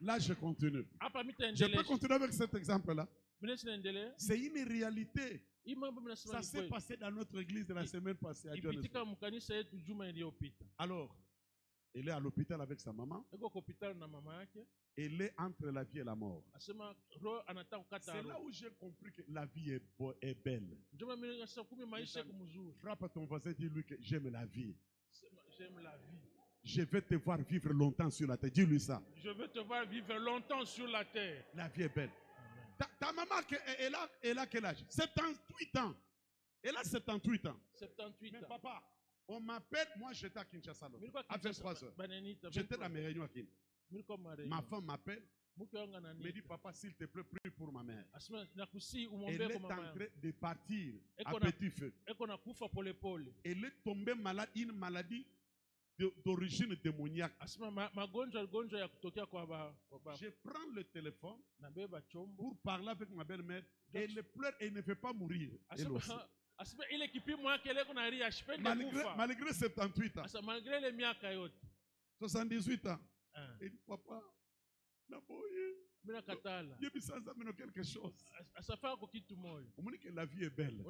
Là, je continue. Je peux continuer avec cet exemple-là. C'est une réalité. Ça s'est passé dans notre église de la semaine passée à Johannesburg. Alors, elle est à l'hôpital avec sa maman. Elle est entre la vie et la mort. C'est là où j'ai compris que la vie est belle. Frappe à ton voisin et dis-lui que j'aime la vie. J'aime la vie. Je vais te voir vivre longtemps sur la terre. Dis-lui ça. Je veux te voir vivre longtemps sur la terre. La vie est belle. Ta maman, elle a quel âge? 78 ans. Elle a 78 ans. 78 ans. Mais papa, on m'appelle, moi j'étais à Kinshasa. À 23 heures. J'étais dans mes réunions à Kinshasa. Ma femme m'appelle. Me dit, papa, s'il te plaît, prie pour ma mère. Elle est en train de partir à petit feu. Elle est tombée malade, une maladie d'origine démoniaque. Je prends le téléphone pour parler avec ma belle-mère. Elle pleure et ne veut pas mourir. Elle aussi. Malgré 78 ans. 78 ans. Elle dit, papa, quelque chose. On me dit que la vie est belle.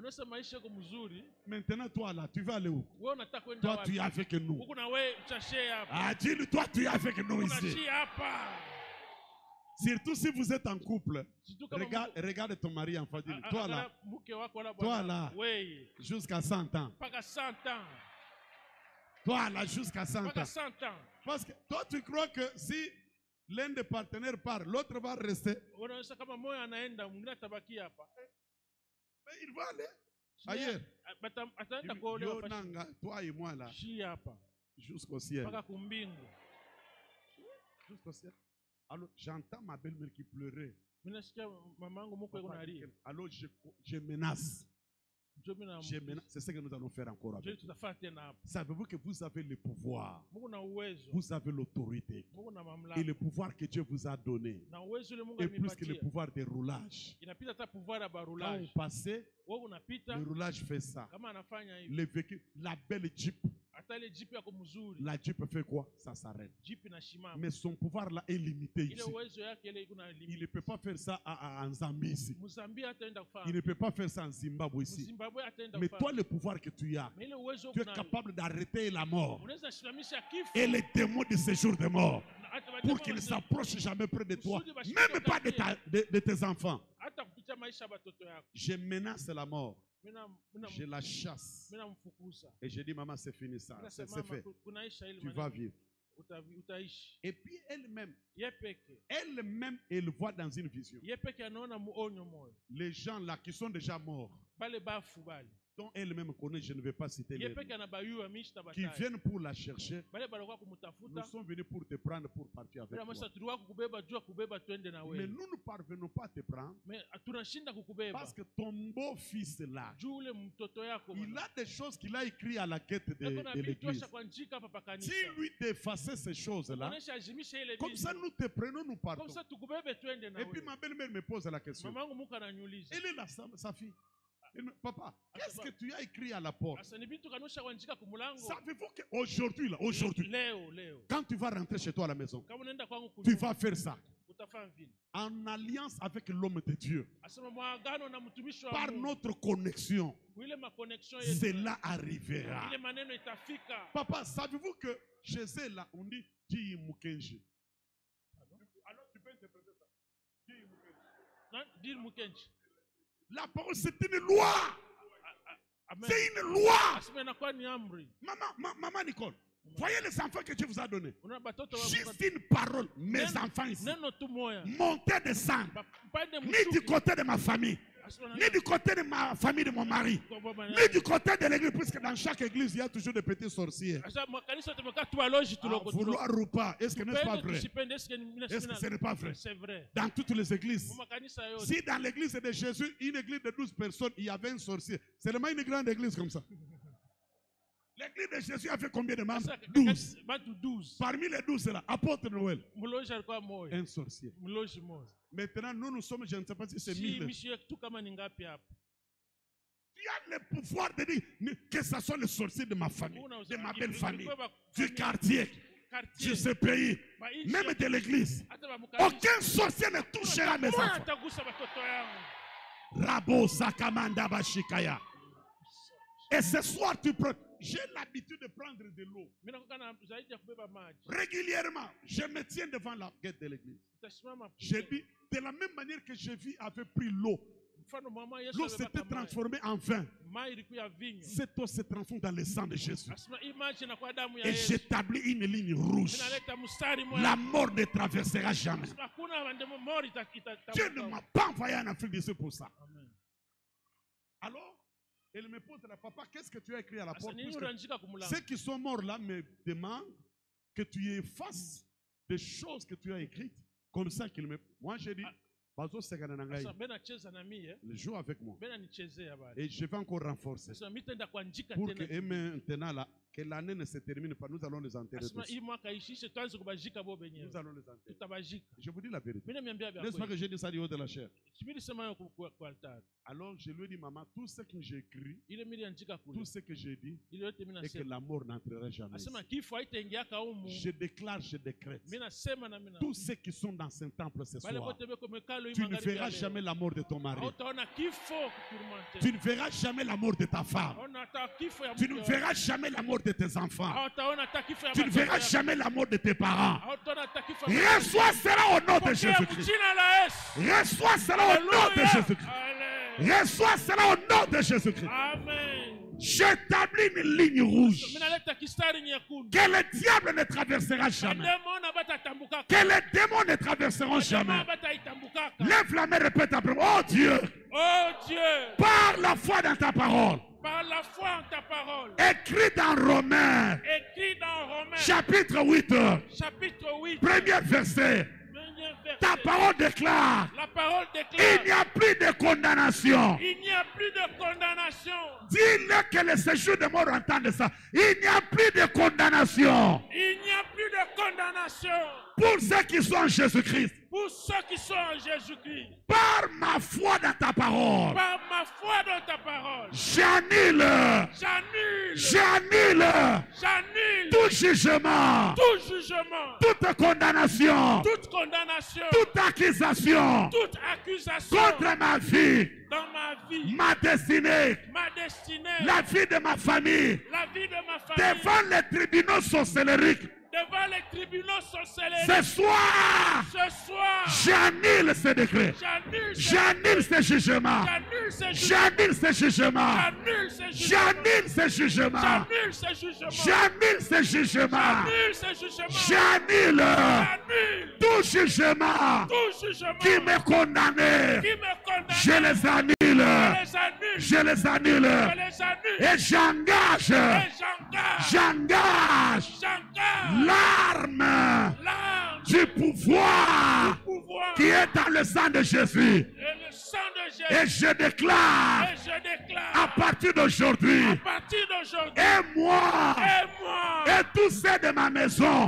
Maintenant, toi là, tu vas aller où? Toi, tu es avec nous. Ah, dis-le, toi, tu es avec nous ici. Surtout si vous êtes en couple. Regarde ton mari en face. Toi là, jusqu'à 100 ans. Toi là, jusqu'à 100 ans. Parce que toi, tu crois que si l'un des partenaires part, l'autre va rester. Mais il va aller ailleurs. Toi et moi là, jusqu'au ciel. Jusqu'au ciel. Alors j'entends ma belle-mère qui pleurait. Alors je menace. C'est ce que nous allons faire encore avec vous. Savez-vous que vous avez le pouvoir, vous avez l'autorité et le pouvoir que Dieu vous a donné est plus que le pouvoir de roulage. Quand vous passez, le roulage fait ça. Le véhicule, la belle Jeep. La Jeep fait quoi? Ça s'arrête. Mais son pouvoir là est limité ici. Il ne peut pas faire ça en Zambie ici. Il ne peut pas faire ça en Zimbabwe ici. Mais toi, le pouvoir que tu as, tu es capable d'arrêter la mort et les démons de ce jour de mort pour qu'ils ne s'approchent jamais près de toi, même pas de tes enfants. Je menace la mort. Je la chasse. Et je dis, maman, c'est fini ça. C'est fait. Tu vas vivre. Et puis elle-même, elle voit dans une vision les gens là qui sont déjà morts. dont elle-même connaît, je ne vais pas citer les noms, qui viennent pour la chercher. Nous sommes venus pour te prendre, pour partir avec toi. Mais nous ne parvenons pas à te prendre parce que ton beau-fils là, il a des choses qu'il a écrites à la quête de l'église. Si lui t'effaçait ces choses-là, comme ça nous te prenons, nous partons. Et puis ma belle-mère me pose la question. Elle est là, sa fille. Papa, qu'est-ce que tu as écrit à la porte? Savez-vous qu'aujourd'hui, quand tu vas rentrer chez toi à la maison, tu vas faire ça en alliance avec l'homme de Dieu. Par notre connexion, cela arrivera. Papa, savez-vous que chez eux là, on dit Ji Mukenji? Alors tu peux interpréter ça. Ji Mukenji. La parole, c'est une loi. C'est une loi. Maman Nicole, voyez les enfants que Dieu vous a donnés. Juste une parole, mes enfants ici. Montez, descendre. Ni du côté de ma famille, ni du côté de ma famille, de mon mari, ni du côté de l'église, puisque dans chaque église, il y a toujours des petits sorciers. Vouloir ou pas, est-ce que n'est-ce pas vrai? Est-ce que ce n'est pas vrai? Dans toutes les églises. Si dans l'église de Jésus, une église de 12 personnes, il y avait un sorcier, c'est vraiment une grande église comme ça. L'église de Jésus a fait combien de membres? 12. Parmi les 12, c'est là, apôtre Noël. Un sorcier. Maintenant, nous sommes, je ne sais pas si c'est 1000. Tu as le pouvoir de dire que ce soit les sorciers de ma famille, de ma belle famille, du quartier, de ce pays, même de l'église. Aucun sorcier ne touchera mes enfants. Rabo Sakamanda Bashikaya. Et ce soir, j'ai l'habitude de prendre de l'eau. Régulièrement, je me tiens devant la guette de l'église. Je dis, de la même manière que Jésus avait pris l'eau, l'eau s'était transformée en vin. Cette eau se transforme dans le sang de Jésus. Et j'établis une ligne rouge. La mort ne traversera jamais. Dieu ne m'a pas envoyé en Afrique d'ici pour ça. Alors, elle me pose la papa, qu'est-ce que tu as écrit à la porte? Ceux qui sont morts là me demandent que tu effaces des choses que tu as écrites. Comme ça qu'il me... Moi j'ai dit, joue avec moi. Et je vais encore renforcer. Pour que maintenant là, que l'année ne se termine pas, nous allons les enterrer tous. Nous allons les enterrer. Je vous dis la vérité. N'est-ce pas que j'ai dit ça du haut de la chair? Alors je lui ai dit, maman, tout ce que j'ai écrit, tout ce que j'ai dit, et que la mort n'entrera jamais. Je déclare, je décrète. Tous ceux qui sont dans ce temple ce soir, tu ne verras jamais la mort de ton mari. Tu ne verras jamais la mort de ta femme. Tu ne verras jamais la mort de tes enfants. Tu ne verras jamais la mort de tes parents. Reçois cela au nom de Jésus-Christ. Reçois cela au nom de Jésus-Christ. Reçois cela au nom de Jésus-Christ. J'établis une ligne rouge que le diable ne traversera jamais, que les démons ne traverseront jamais. Lève la main, répète après moi. Oh Dieu, par la foi dans ta parole, écrit dans Romains, chapitre 8, premier verset. Ta parole déclare, il n'y a plus de condamnation. Dis-le que le séjour de mort entende ça. Il n'y a plus de condamnation. Pour ceux qui sont en Jésus-Christ. Par ma foi dans ta parole. J'annule tout jugement, toute condamnation, toute accusation contre ma vie, ma destinée, la vie de ma famille, devant les tribunaux sorcelleriques. Ce soir, j'annule ce décret. J'annule ce jugement. J'annule ce jugement. J'annule ce jugement. J'annule ce jugement. J'annule tout jugement qui me condamnait. Je les annule. annule. Je les annule. Et j'engage l'arme du pouvoir qui est dans le sang de Jésus. Et je déclare à partir d'aujourd'hui, et moi, et tous ceux de ma maison,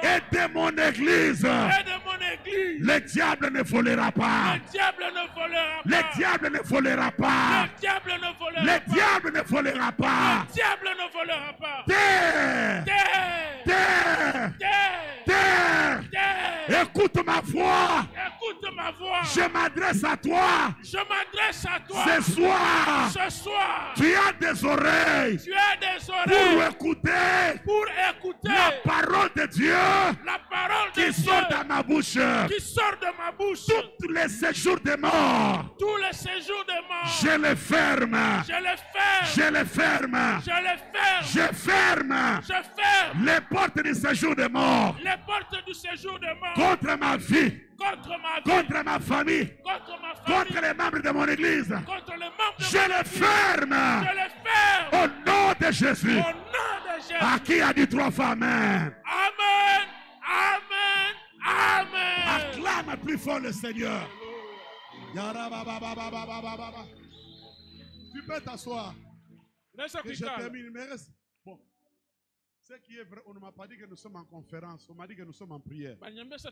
et de mon église, le diable ne volera pas. Le diable ne volera pas. Le diable ne volera pas. Terre, écoute ma voix. Je m'adresse à toi. Ce soir. Tu as des oreilles. Pour écouter la parole de Dieu qui sort de ma bouche. Tous les séjours de mort. Je les ferme. Je les ferme. Je ferme les portes du séjour de mort. Contre ma vie. Contre ma famille. Contre les membres de mon église. Je les ferme. Au nom de Jésus. À qui a dit 3 fois Amen? Amen. Amen. Amen. Acclame plus fort le Seigneur. Tu peux t'asseoir. Que je termine. Mais reste. Bon. Ce qui est vrai, on ne m'a pas dit que nous sommes en conférence. On m'a dit que nous sommes en prière. Même si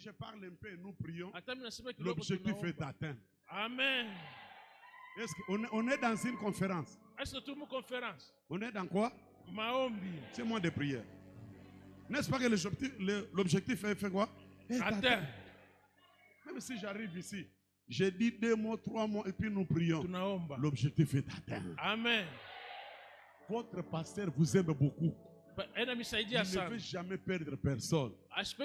je parle un peu et nous prions, l'objectif est atteint. Amen. Est-ce qu'on est dans une conférence? Est-ce que tout le monde conférence? On est dans quoi? C'est moins de prière. N'est-ce pas que l'objectif est fait quoi? Atteint. Même si j'arrive ici, j'ai dit 2 mots, 3 mots et puis nous prions. L'objectif est atteint. Amen. Votre pasteur vous aime beaucoup. Il ne veut veut jamais perdre personne. Est-ce que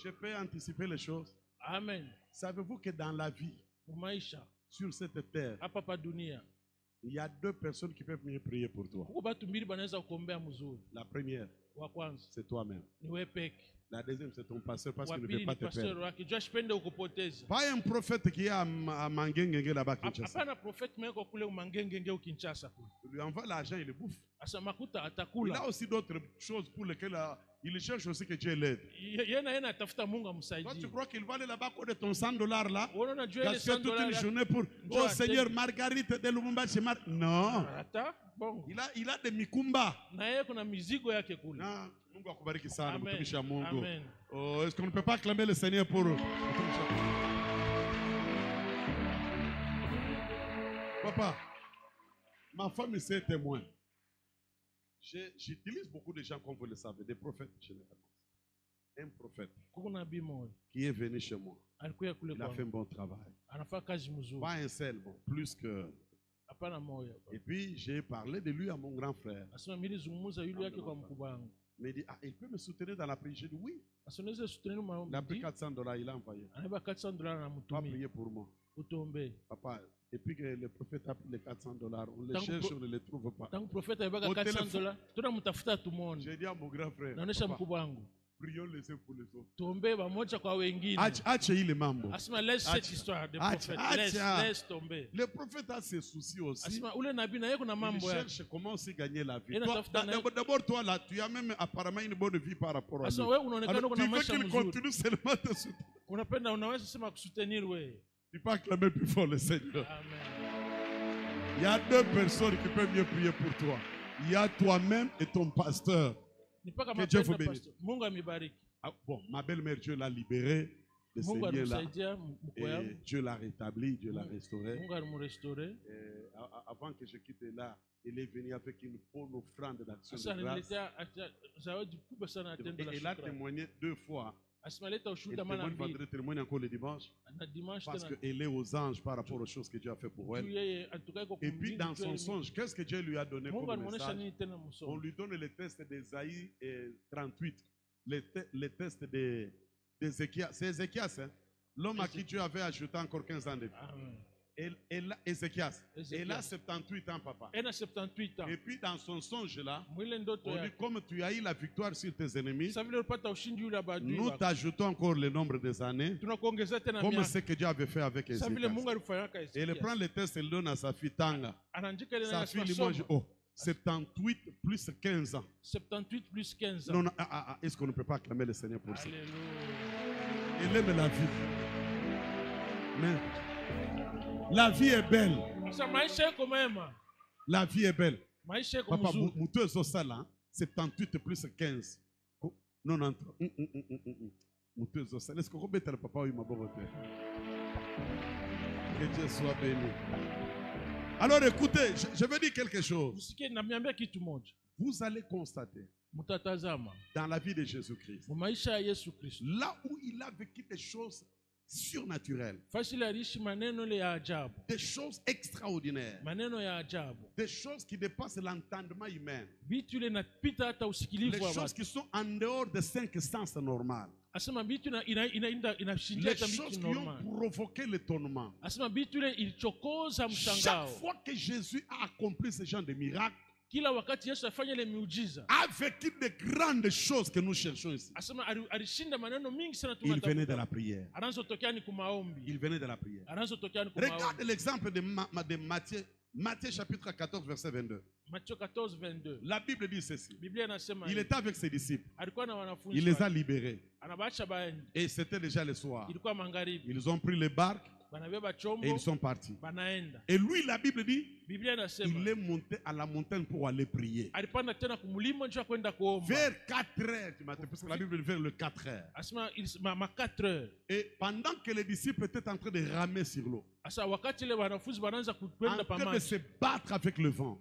je peux anticiper les choses? Amen. Savez-vous que dans la vie, sur cette terre, il y a 2 personnes qui peuvent mieux prier pour toi. La première, c'est toi-même. La deuxième, c'est ton pasteur parce qu'il ne veut pas te perdre. Pas un prophète qui est à Mangengenge là-bas. Il lui envoie l'argent, il le bouffe. Il a aussi d'autres choses pour lesquelles il cherche aussi que Dieu l'aide. Toi, tu crois qu'il va aller là-bas de ton $100 là? Gaspiller toute une journée pour oh Seigneur, Marguerite de Lumumbashi. Non. Il a des mikumba. Mungu akubariki sana mtumishi wa Mungu. Oh, est-ce qu'on ne peut pas acclamer le Seigneur pour Papa, ma femme est témoin. J'utilise beaucoup de gens, comme vous le savez, des prophètes généralement. Un prophète qui est venu chez moi. Il a fait un bon travail. Pas un seul, bon, plus que... Et puis j'ai parlé de lui à mon grand frère. Mais il dit, ah, il peut me soutenir dans la prière. J'ai dit oui. Il a pris $400, il a envoyé. Pas prier pour moi. Papa, et puis que le prophète a pris les $400, on les cherche, on ne les trouve pas. J'ai dit à mon grand frère, papa, prions les uns pour les autres. Ache ile mambo. Laisse cette histoire de prophète. Laisse tomber. Le prophète a ses soucis aussi. Il cherche comment aussi gagner la vie. D'abord, toi là, tu as même apparemment une bonne vie par rapport à lui. Alors, tu veux qu'il continue seulement de soutenir. Tu peux acclamer plus fort le Seigneur. Amen. Il y a 2 personnes qui peuvent mieux prier pour toi. Il y a toi-même et ton pasteur. Que Dieu vous bénisse. Ah, bon, ma belle-mère, Dieu l'a libérée de ces liens-là. Et Dieu l'a rétabli, Dieu l'a restauré. Avant que je quitte là, il est venu avec une bonne offrande d'action de grâce. Et il a témoigné 2 fois. Il témoigne encore le dimanche. Parce qu'elle est aux anges par rapport aux choses que Dieu a fait pour elle. Et puis dans son songe, qu'est-ce que Dieu lui a donné comme message? On lui donne le test d'Ésaïe 38. Le test d'Ézéchias. C'est Ézéchias, hein? L'homme à qui Dieu avait ajouté encore 15 ans de vie. Ézéchias. Elle a 78 ans, papa. Elle a 78 ans. Et puis dans son songe là, on dit dit comme tu as eu la victoire sur tes ennemis, nous t'ajoutons encore le nombre des années, comme ce que Dieu avait fait avec Ézéchias. Et elle prend le test et le donne à sa fille Tanga. Sa fille lui mange, 78 plus 15 ans. 78 plus 15 ans. Non, non, est-ce qu'on ne peut pas acclamer le Seigneur pour ça? Elle aime la vie. Mais la vie est belle. La vie est belle. Papa, Moutou Zosala, 78 plus 15. Non, non, Moutou Zosala. Est-ce qu'on peut mettre le papa ou ma bonne? Que Dieu soit béni. Alors écoutez, je vais dire quelque chose. Vous allez constater dans la vie de Jésus-Christ, là où il a vécu des choses surnaturelles, des choses extraordinaires, des choses qui dépassent l'entendement humain, les choses qui sont en dehors des 5 sens normaux, les choses qui ont provoqué l'étonnement. Chaque fois que Jésus a accompli ce genre de miracles, a vécu de grandes choses que nous cherchons ici. Il venait de la prière. Il venait de la prière. Regarde l'exemple de Matthieu. Matthieu chapitre 14 verset 22. Matthieu 14, 22. La Bible dit ceci. Il était avec ses disciples. Il les a libérés. Et c'était déjà le soir. Ils ont pris les barques et ils sont partis. Et lui, la Bible dit, il est monté à la montagne pour aller prier. Vers 4 heures du matin, parce que la Bible dit vers le 4 heures. Et pendant que les disciples étaient en train de ramer sur l'eau, en train de se battre avec le vent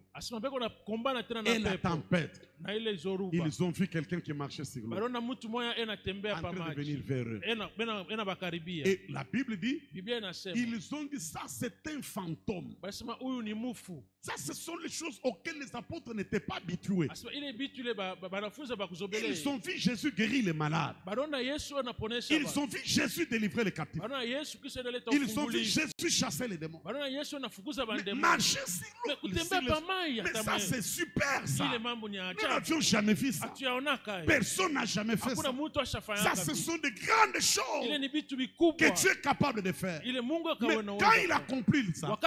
et la tempête, ils ont vu quelqu'un qui marchait sur l'eau, en train de venir vers eux. Et la Bible dit, ils ont dit, ça c'est un fantôme. Ça, ce sont les choses auxquelles les apôtres n'étaient pas habitués. Ils ont vu Jésus guérir les malades. Ils ont vu Jésus délivrer les captifs. Ils ont vu Jésus chasser les démons. Mais marcher sur l'eau. Mais ça, c'est super, ça. Nous n'avions jamais vu ça. Personne n'a jamais fait ça. Ça, ce sont de grandes choses que Dieu est capable de faire. Mais quand il a accompli ça,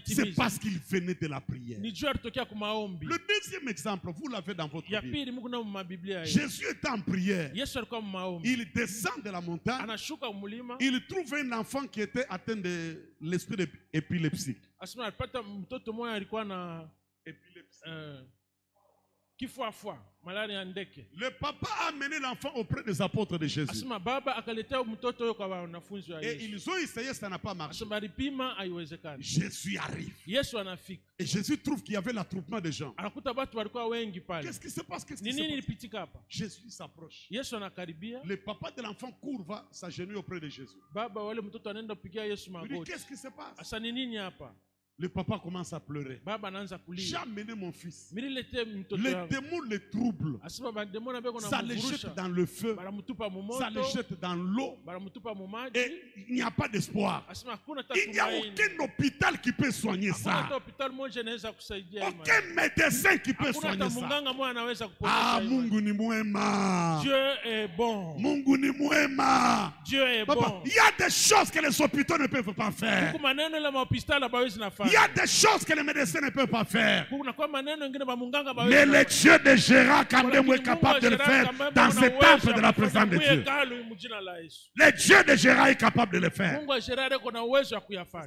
c'est parce qu'il venait de la prière. Le deuxième exemple, vous l'avez dans votre Bible. Jésus était en prière. Il descend de la montagne. Il trouve un enfant qui était atteint de l'esprit d'épilepsie. Le papa a amené l'enfant auprès des apôtres de Jésus. Et ils ont essayé, ça n'a pas marché. Jésus arrive. Et Jésus trouve qu'il y avait l'attroupement de gens. Qu'est-ce qui se passe? Jésus s'approche. Le papa de l'enfant court, va s'agenouiller auprès de Jésus. Il dit, qu'est-ce qui se passe? Le papa commence à pleurer. J'ai amené mon fils. Les démons le troublent. Ça les jette dans le feu. Ça les jette dans l'eau. Et il n'y a pas d'espoir. Il n'y a aucun hôpital qui peut soigner ça. Aucun médecin qui peut soigner ça. Ah, Mungu ni mwema. Dieu est bon. Mungu ni mwema. Dieu est bon. Il y a des choses que les hôpitaux ne peuvent pas faire. Il y a des choses que les médecins ne peuvent pas faire. Mais le Dieu de Gérard Kandemou est capable de le faire dans ce temple de la présence de Dieu. Le Dieu de Gérard est capable de le faire.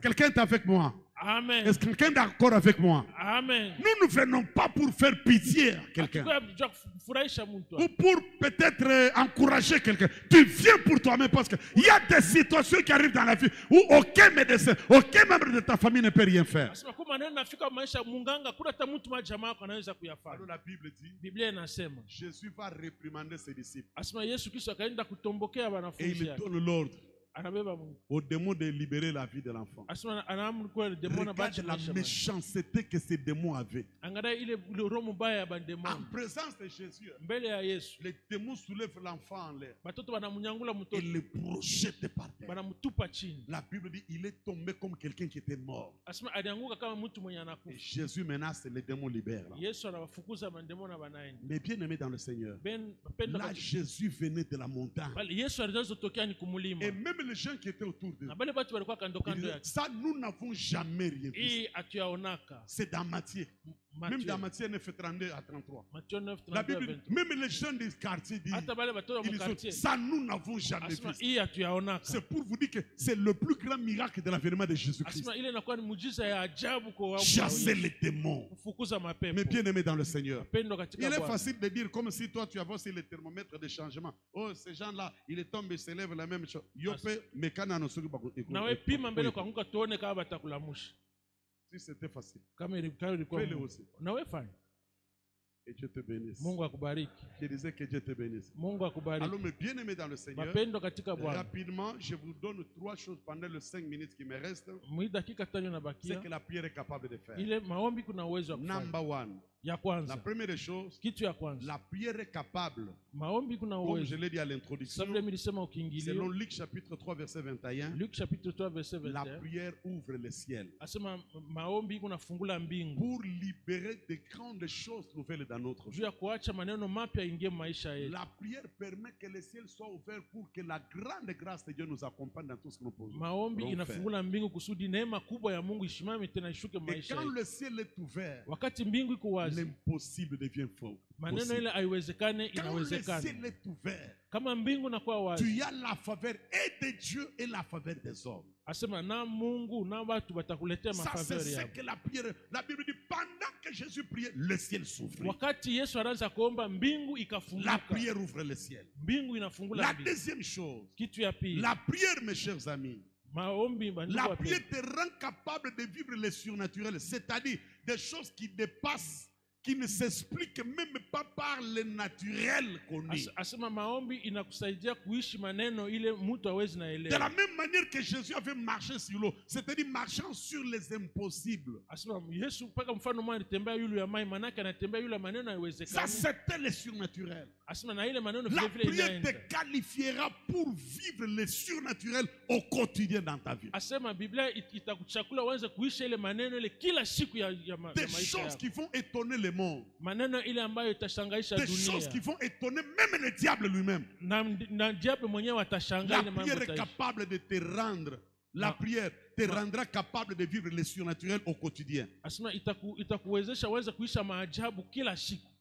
Quelqu'un est avec moi? Amen. Est-ce que quelqu'un est d'accord avec moi? Amen. Nous ne venons pas pour faire pitié à quelqu'un ou pour peut-être encourager quelqu'un. Tu viens pour toi-même parce qu'il y a des situations qui arrivent dans la vie où aucun médecin, aucun membre de ta famille ne peut rien faire. Alors la Bible dit, Jésus va réprimander ses disciples et il donne l'ordre au démon de libérer la vie de l'enfant. Regarde la méchanceté que ces démons avaient. En présence de Jésus, les démons soulèvent l'enfant en l'air et le projettent par terre. La Bible dit il est tombé comme quelqu'un qui était mort. Et Jésus menace, les démons libèrent. Mais bien aimé dans le Seigneur, là Jésus venait de la montagne. Et même les gens qui étaient autour d'eux, ça nous n'avons jamais rien vu. C'est dans Matthieu. Même dans Matthieu 9, 32 à 33. La Bible dit, même les gens du quartier disent, ça nous n'avons jamais vu. C'est pour vous dire que c'est le plus grand miracle de l'avènement de Jésus-Christ. Chasser les démons. Mais bien aimé dans le Seigneur. Il est facile de dire comme si toi tu avais aussi le thermomètre de changement. Oh, ces gens-là, il est tombé, il s'élève la même chose. Si c'était facile, fais-le aussi. Et Dieu te bénisse. Je disais que Dieu te bénisse. Alors, mes bien-aimés dans le Seigneur, rapidement, je vous donne 3 choses pendant les 5 minutes qui me restent. C'est que la prière est capable de faire. Number 1. La première chose, la prière est capable, comme je l'ai dit à l'introduction, selon Luc chapitre 3 verset 21, la prière ouvre le ciel pour libérer de grandes choses nouvelles dans notre vie. La prière permet que le ciel soit ouvert pour que la grande grâce de Dieu nous accompagne dans tout ce que nous pouvons faire. Et quand le ciel est ouvert, l'impossible devient faux. Quand le ciel est ouvert, tu as la faveur et de Dieu et la faveur des hommes. Ça, c'est ce que la prière. La Bible dit pendant que Jésus priait, le ciel s'ouvre. La prière ouvre le ciel. La deuxième chose, la prière, mes chers amis, la prière te rend capable de vivre le surnaturel, c'est-à-dire des choses qui dépassent, qui ne s'expliquent même pas par le naturel connu. De la même manière que Jésus avait marché sur l'eau, c'est-à-dire marchant sur les impossibles. Ça, c'était le surnaturel. La prière te qualifiera pour vivre le surnaturel au quotidien dans ta vie. Des choses qui vont étonner le monde. Des choses qui vont étonner même le diable lui-même. La prière est capable de te rendre. La prière te rendra capable de vivre le surnaturel au quotidien.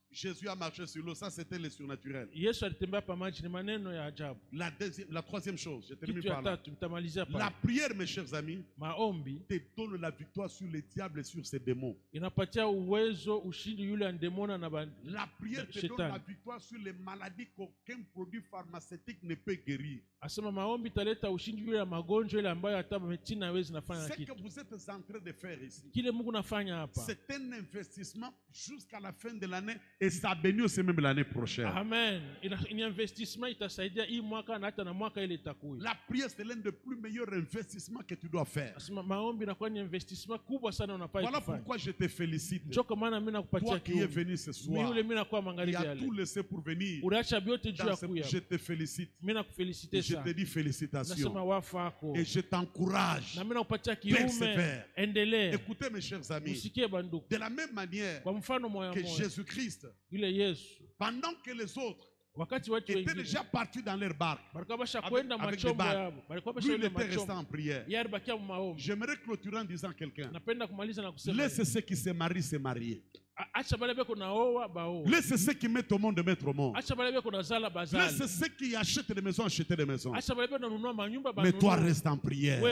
Jésus a marché sur l'eau, ça c'était le surnaturel. La troisième chose, je termine par là. La prière, mes chers amis, te donne la victoire sur les diables et sur ses démons. La prière te donne la victoire sur les maladies qu'aucun produit pharmaceutique ne peut guérir. Ce que vous êtes en train de faire ici, c'est un investissement jusqu'à la fin de l'année et ça bénit aussi même l'année prochaine. Amen. La prière, c'est l'un des plus meilleurs investissements que tu dois faire. Voilà pourquoi je te félicite. Toi qui es venu ce soir, il a tout laissé pour venir. Je te félicite. Et je te dis félicitations. Et je t'encourage. Persévère. Écoutez mes chers amis, de la même manière que Jésus-Christ, pendant que les autres étaient déjà partis dans leur barque avec les barques, lui il était resté en prière. J'aimerais clôturer en disant à quelqu'un, laisse ceux qui se marient se marier. Laisse ceux qui mettent au monde mettre au monde. Laisse ceux qui achètent des maisons acheter des maisons. Mais toi reste en prière.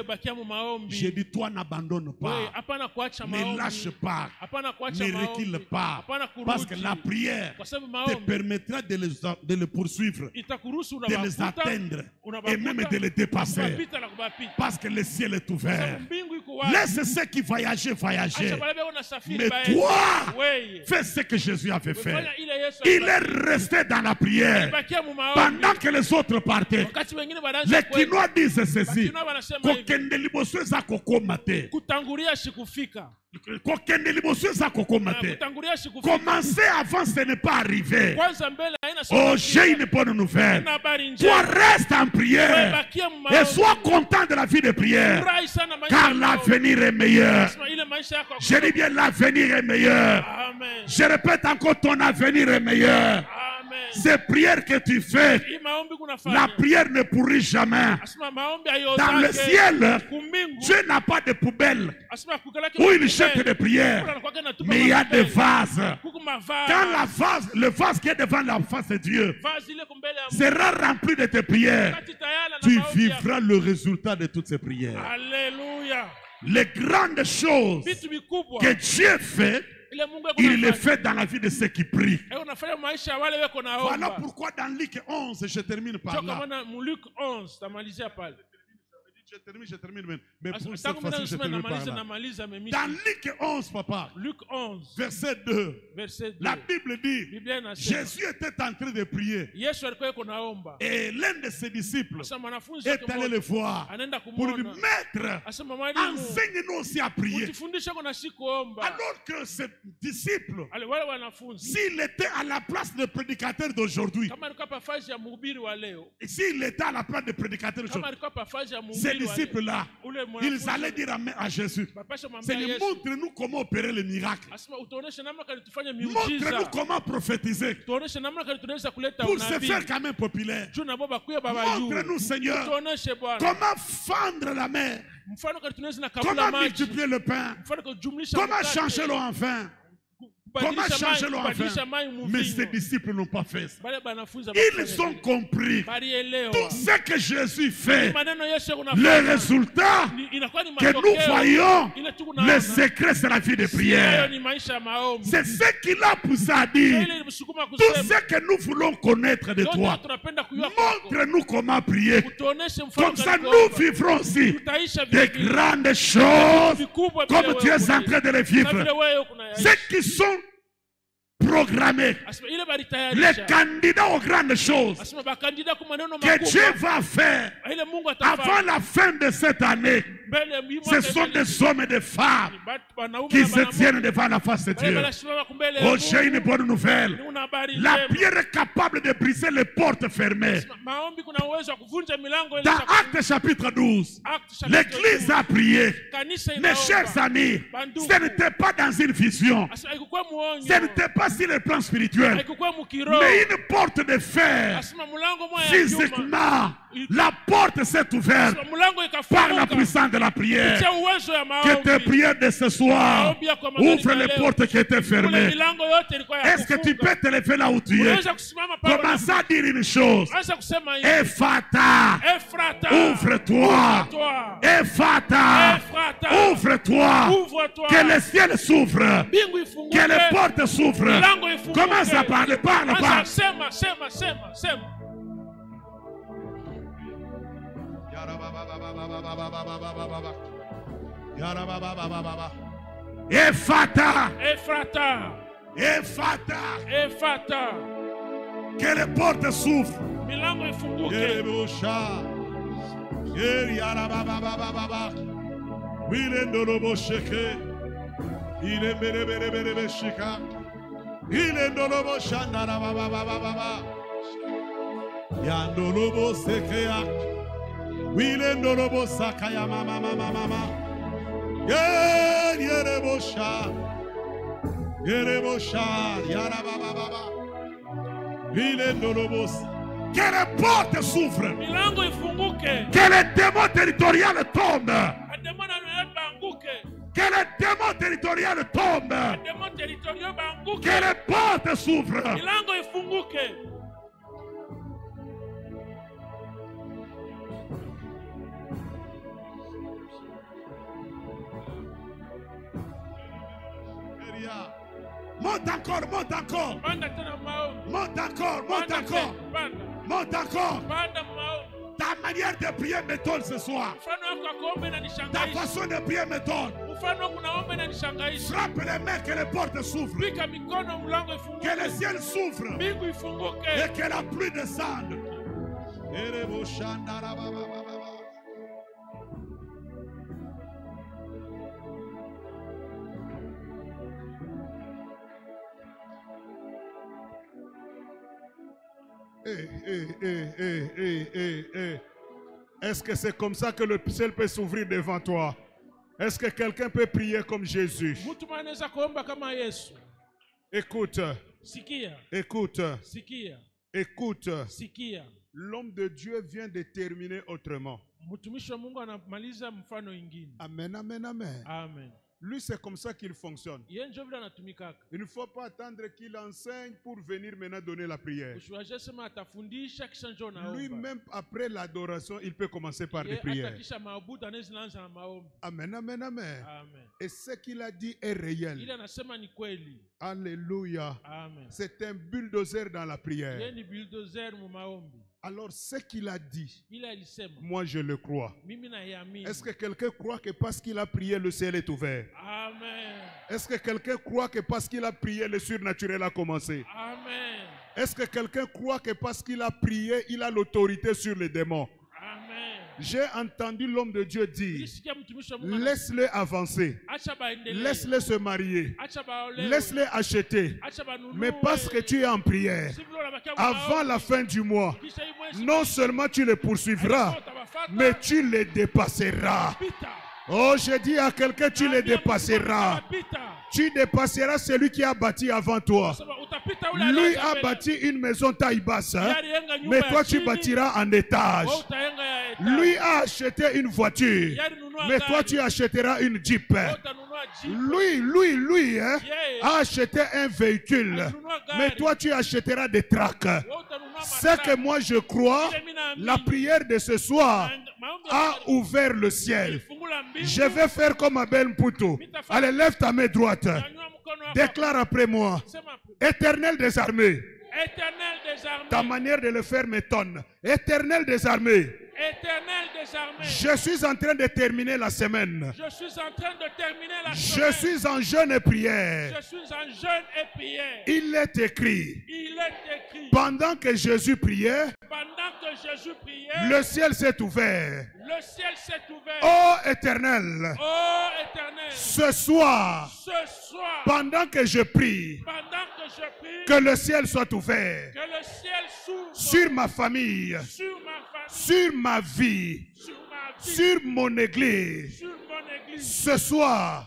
J'ai dit toi n'abandonne pas. Ne lâche pas. Ne recule pas. Parce que la prière te permettra de les poursuivre, de les atteindre et même de les dépasser. Parce que le ciel est ouvert. Laisse ceux qui voyager voyager. Mais toi, fais ce que Jésus avait fait. Il est resté dans la prière pendant que les autres partaient. Les Kinois disent ceci. Commencer avant, ce n'est pas arrivé. Oh, j'ai une bonne nouvelle. Toi, reste en prière et sois content de la vie de prière, car l'avenir est meilleur. Je dis bien, l'avenir est meilleur. Je répète encore, ton avenir est meilleur. Ces prières que tu fais, la prière ne pourrit jamais. Dans le ciel, Dieu n'a pas de poubelle où il jette des prières, mais il y a des vases. Quand le vase qui est devant la face de Dieu sera rempli de tes prières, tu vivras le résultat de toutes ces prières. Alléluia. Les grandes choses que Dieu fait, il les fait dans la vie de ceux qui prient. Voilà pourquoi dans Luc 11, je termine par là. Je termine. Mais pour cette fois-ci, je termine par là. Dans Luc 11, papa, Luc 11, verset 2, la Bible dit, Jésus était en train de prier. Et l'un de ses disciples est allé le voir pour lui dire, Maître, enseigne-nous aussi à prier. Alors que ce disciple, s'il était à la place du prédicateur d'aujourd'hui, s'il était à la place du prédicateur d'aujourd'hui, ces disciples-là, ils allaient dire à Jésus, Seigneur, montre-nous comment opérer les miracles. Montre-nous comment prophétiser pour se faire quand même populaire. Montre-nous, Seigneur, comment fendre la mer, comment multiplier le pain, comment changer l'eau en vin. Comment changer l'eau en vin? Mais ces disciples n'ont pas fait ça. Ils ont compris tout ce que Jésus fait. Le résultat que nous voyons, le secret, c'est la vie de prière. C'est ce qui l'a poussé à dire tout ce que nous voulons connaître de toi. Montre-nous comment prier. Comme ça, nous vivrons aussi de grandes choses comme tu es en train de les vivre. Ceux qui sont programmés, les candidats aux grandes choses que Dieu va faire avant la fin de cette année, ce sont des hommes et des femmes qui se tiennent devant la face de Dieu. Oh, j'ai une bonne nouvelle. La prière est capable de briser les portes fermées. Dans Actes chapitre 12, l'Église a prié. Mes chers amis, ce n'était pas dans une vision, ce n'était pas sur le plan spirituel, mais une porte de fer. Physiquement, la porte s'est ouverte par la puissance de la prière. Que tes prières de ce soir ouvrent les portes qui étaient fermées. Est-ce que tu peux te lever là où tu es? Commence à dire une chose. Ephata, ouvre-toi. Ephata, ouvre-toi. Que le ciel s'ouvre. Que les portes s'ouvrent. Commence à parler, parle. Ephata, que les portes s'ouvrent. Wilendolobo sakaya mama. Yerebosha, yara baba. Wilendolobos. Que les portes s'ouvrent. Que les démons territoriaux tombent. Que les démons territoriaux tombent. Que les portes s'ouvrent. Monte encore. Ta manière de prier m'étonne ce soir. Ta façon de prier m'étonne. Frappe les mains, que les portes s'ouvrent. Que le ciel s'ouvre. Et que la pluie descende. Est-ce que c'est comme ça que le ciel peut s'ouvrir devant toi? Est-ce que quelqu'un peut prier comme Jésus? Écoute. Écoute. Écoute. L'homme de Dieu vient de terminer autrement. Amen, amen, amen. Amen. Lui, c'est comme ça qu'il fonctionne. Il ne faut pas attendre qu'il enseigne pour venir maintenant donner la prière. Lui-même, après l'adoration, il peut commencer par les prières. Amen, amen, amen. Et ce qu'il a dit est réel. Alléluia. C'est un bulldozer dans la prière. Alors, ce qu'il a dit, moi je le crois. Est-ce que quelqu'un croit que parce qu'il a prié, le ciel est ouvert? Amen. Est-ce que quelqu'un croit que parce qu'il a prié, le surnaturel a commencé? Amen. Est-ce que quelqu'un croit que parce qu'il a prié, il a l'autorité sur les démons? J'ai entendu l'homme de Dieu dire, laisse-le avancer, laisse-le se marier, laisse-le acheter, mais parce que tu es en prière, avant la fin du mois, non seulement tu le poursuivras, mais tu le dépasseras. Oh, je dis à quelqu'un, tu le dépasseras. Tu dépasseras celui qui a bâti avant toi. Lui a bâti une maison taille basse, hein? Mais toi tu bâtiras en étage. Lui a acheté une voiture, mais toi tu achèteras une Jeep. Lui hein, a acheté un véhicule, mais toi tu achèteras des tracts. C'est que moi je crois, la prière de ce soir a ouvert le ciel. Je vais faire comme Abel Mputo. Allez, lève ta main droite. Déclare après moi. Éternel des armées. Ta manière de le faire m'étonne. Éternel des armées. Je suis en train de terminer la semaine. Je suis en jeûne et prière. Il est écrit. Pendant que Jésus priait, le ciel s'est ouvert. Oh Éternel, ce soir, pendant que je prie, que le ciel soit ouvert sur ma famille, sur ma vie, sur mon église. Ce soir,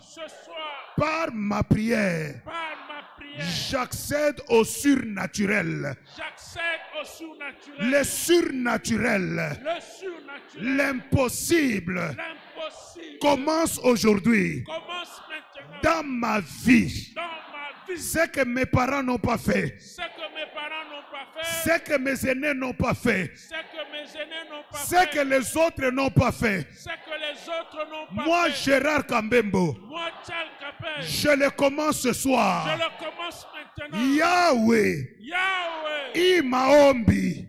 par ma prière, j'accède au surnaturel. Le surnaturel, l'impossible commence aujourd'hui dans ma vie. Ce que mes parents n'ont pas fait, ce que mes aînés n'ont pas fait, ce que les autres n'ont pas fait. Moi, Gérard Kambembo, je le commence ce soir. Yahweh, Imaombi,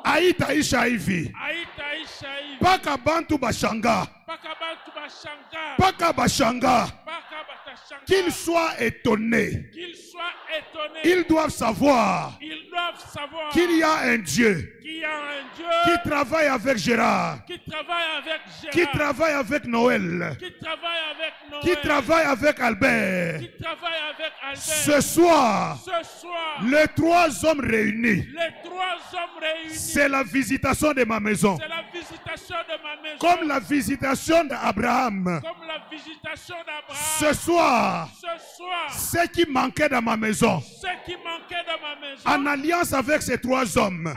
Aïta Ishaivi, Paka Bantu Bashanga, Paka Bashanga, qu'ils soient étonnés. Ils doivent savoir qu'il y a un Dieu qui travaille avec Gérard, qui travaille avec Noël, qui travaille avec Albert. Ce soir, les trois hommes réunis, c'est la visitation de ma maison. Comme la visitation d'Abraham. Ce soir, ce qui manquait dans ma maison, en alliance avec ces trois hommes,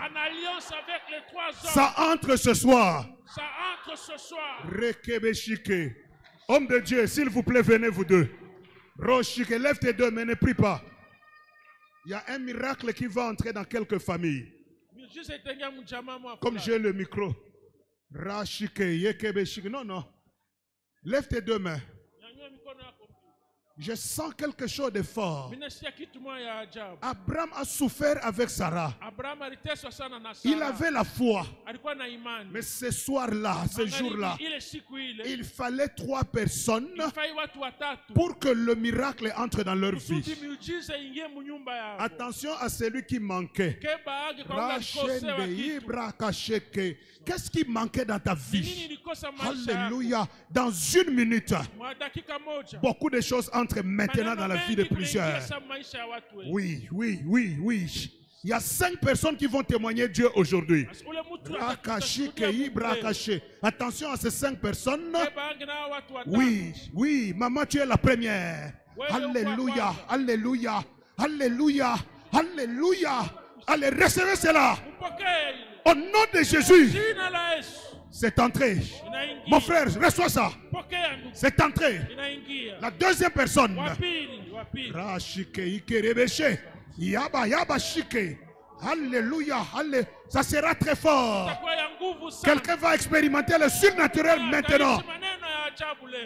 ça entre ce soir. Rekebeshike. Homme de Dieu, s'il vous plaît, venez vous deux. Roshike, lève tes deux, mais ne prie pas. Il y a un miracle qui va entrer dans quelques familles. Comme j'ai le micro. Rashike, Yekebeshike. Non, non. Lève tes deux mains. Je sens quelque chose de fort. Abraham a souffert avec Sarah. Il avait la foi. Mais ce soir-là, ce jour-là, il fallait 3 personnes pour que le miracle entre dans leur vie. Attention à celui qui manquait. Qu'est-ce qui manquait dans ta vie? Alléluia. Dans 1 minute, beaucoup de choses entrent maintenant dans la vie de plusieurs. Oui, oui, oui, oui. Il y a 5 personnes qui vont témoigner Dieu aujourd'hui. Attention à ces 5 personnes. Oui, oui, maman, tu es la première. Alléluia, alléluia, alléluia, alléluia. Allez, recevez cela. Au nom de Jésus. C'est entré. Mon frère, reçois ça. C'est entré. La deuxième personne. Alléluia. Ça sera très fort. Quelqu'un va expérimenter le surnaturel maintenant.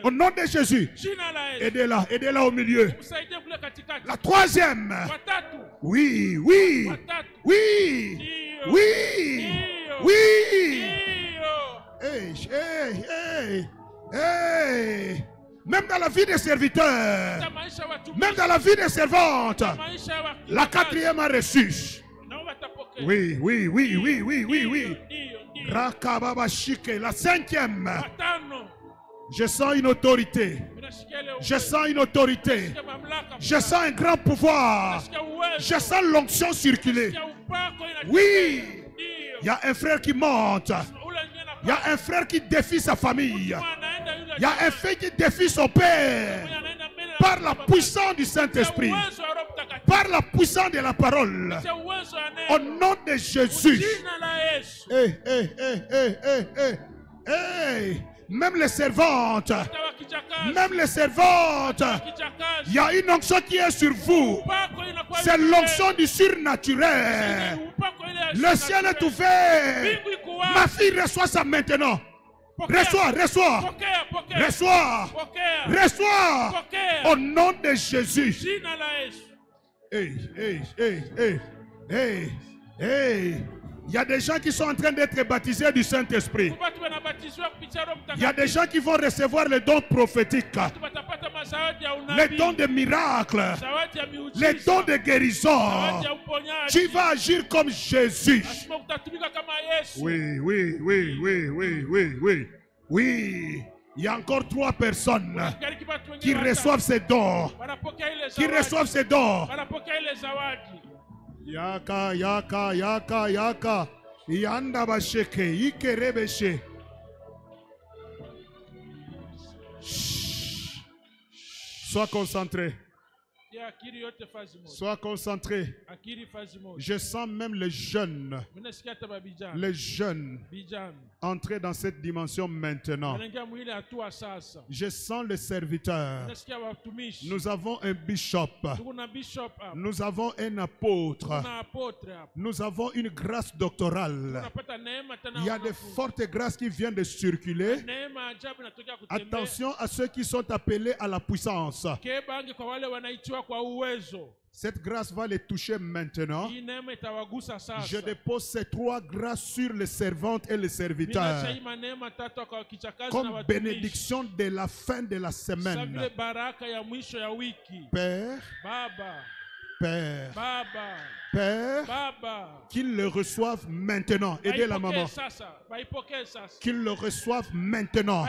Au nom de Jésus. Aidez-la. Aidez-la au milieu. La troisième. Oui, oui. Oui. Oui. Oui. Hey, hey, hey, hey. Même dans la vie des serviteurs, même dans la vie des servantes, la quatrième a reçu. Oui, oui, oui, oui, oui, oui, oui. Rakababashike, la cinquième. Je sens une autorité. Je sens une autorité. Je sens un grand pouvoir. Je sens l'onction circuler. Oui. Il y a un frère qui monte. Il y a un frère qui défie sa famille. Il y a un frère qui défie son père. Par la puissance du Saint-Esprit. Par la puissance de la parole. Au nom de Jésus. Hey, hey, hey, hey, hey, hey. Hey. Même les servantes. Même les servantes. Il y a une onction qui est sur vous. C'est l'onction du surnaturel. Le ciel est ouvert. Ma fille reçoit ça maintenant. Reçois, reçois. Reçois. Reçois. Au nom de Jésus. Hey, hey, hey, hey, hey, hey. Il y a des gens qui sont en train d'être baptisés du Saint-Esprit. Il y a des gens qui vont recevoir les dons prophétiques, les dons de miracles, les dons de guérison. Tu vas agir comme Jésus. Oui, oui, oui, oui, oui, oui, oui. Oui. Il y a encore 3 personnes qui reçoivent ces dons. Qui reçoivent ces dons. Yaka, yaka, yaka, yaka. Yanda basheke, ikerebeshe. Sois concentré. Sois concentré. Je sens même les jeunes entrer dans cette dimension maintenant. Je sens les serviteurs. Nous avons un bishop. Nous avons un apôtre. Nous avons une grâce doctorale. Il y a de fortes grâces qui viennent de circuler. Attention à ceux qui sont appelés à la puissance. Cette grâce va les toucher maintenant. Je dépose ces 3 grâces sur les servantes et les serviteurs comme bénédiction de la fin de la semaine. Père, Père, Père, qu'ils le reçoivent maintenant. Aidez la maman. Qu'ils le reçoivent maintenant.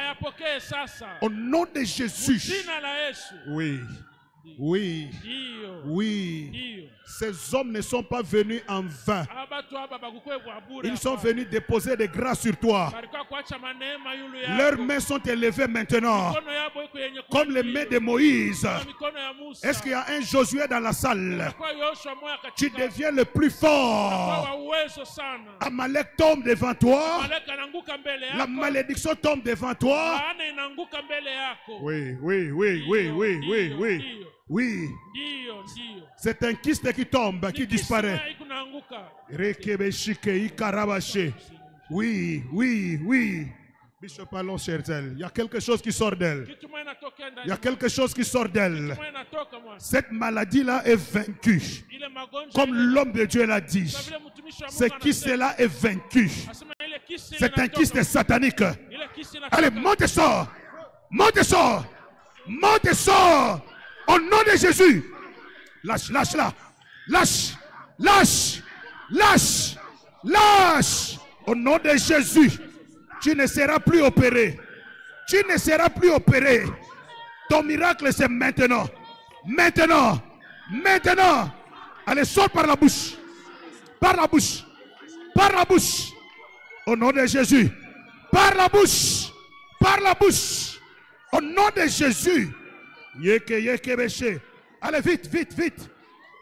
Au nom de Jésus. Oui. Oui, oui, ces hommes ne sont pas venus en vain. Ils sont venus déposer des grâces sur toi. Leurs mains sont élevées maintenant, comme les mains de Moïse. Est-ce qu'il y a un Josué dans la salle? Tu deviens le plus fort. Amalek tombe devant toi. La malédiction tombe devant toi. Oui, oui, oui, oui, oui, oui, oui. Oui, c'est un kyste qui tombe, qui disparaît. Oui, oui, oui. Bishop, allons, chers elle. Il y a quelque chose qui sort d'elle. Il y a quelque chose qui sort d'elle. Cette maladie-là est vaincue. Comme l'homme de Dieu l'a dit. Ce kyste-là est vaincu. C'est un kyste satanique. Allez, monte et sort. Monte et sort. Monte et sort. Au nom de Jésus. Lâche, lâche là. Lâche. Lâche. Lâche. Lâche. Au nom de Jésus. Tu ne seras plus opéré. Tu ne seras plus opéré. Ton miracle, c'est maintenant. Maintenant. Maintenant. Allez, sors par la bouche. Par la bouche. Par la bouche. Au nom de Jésus. Par la bouche. Par la bouche. Au nom de Jésus. Yeke, yeke, béché. Allez, vite, vite, vite.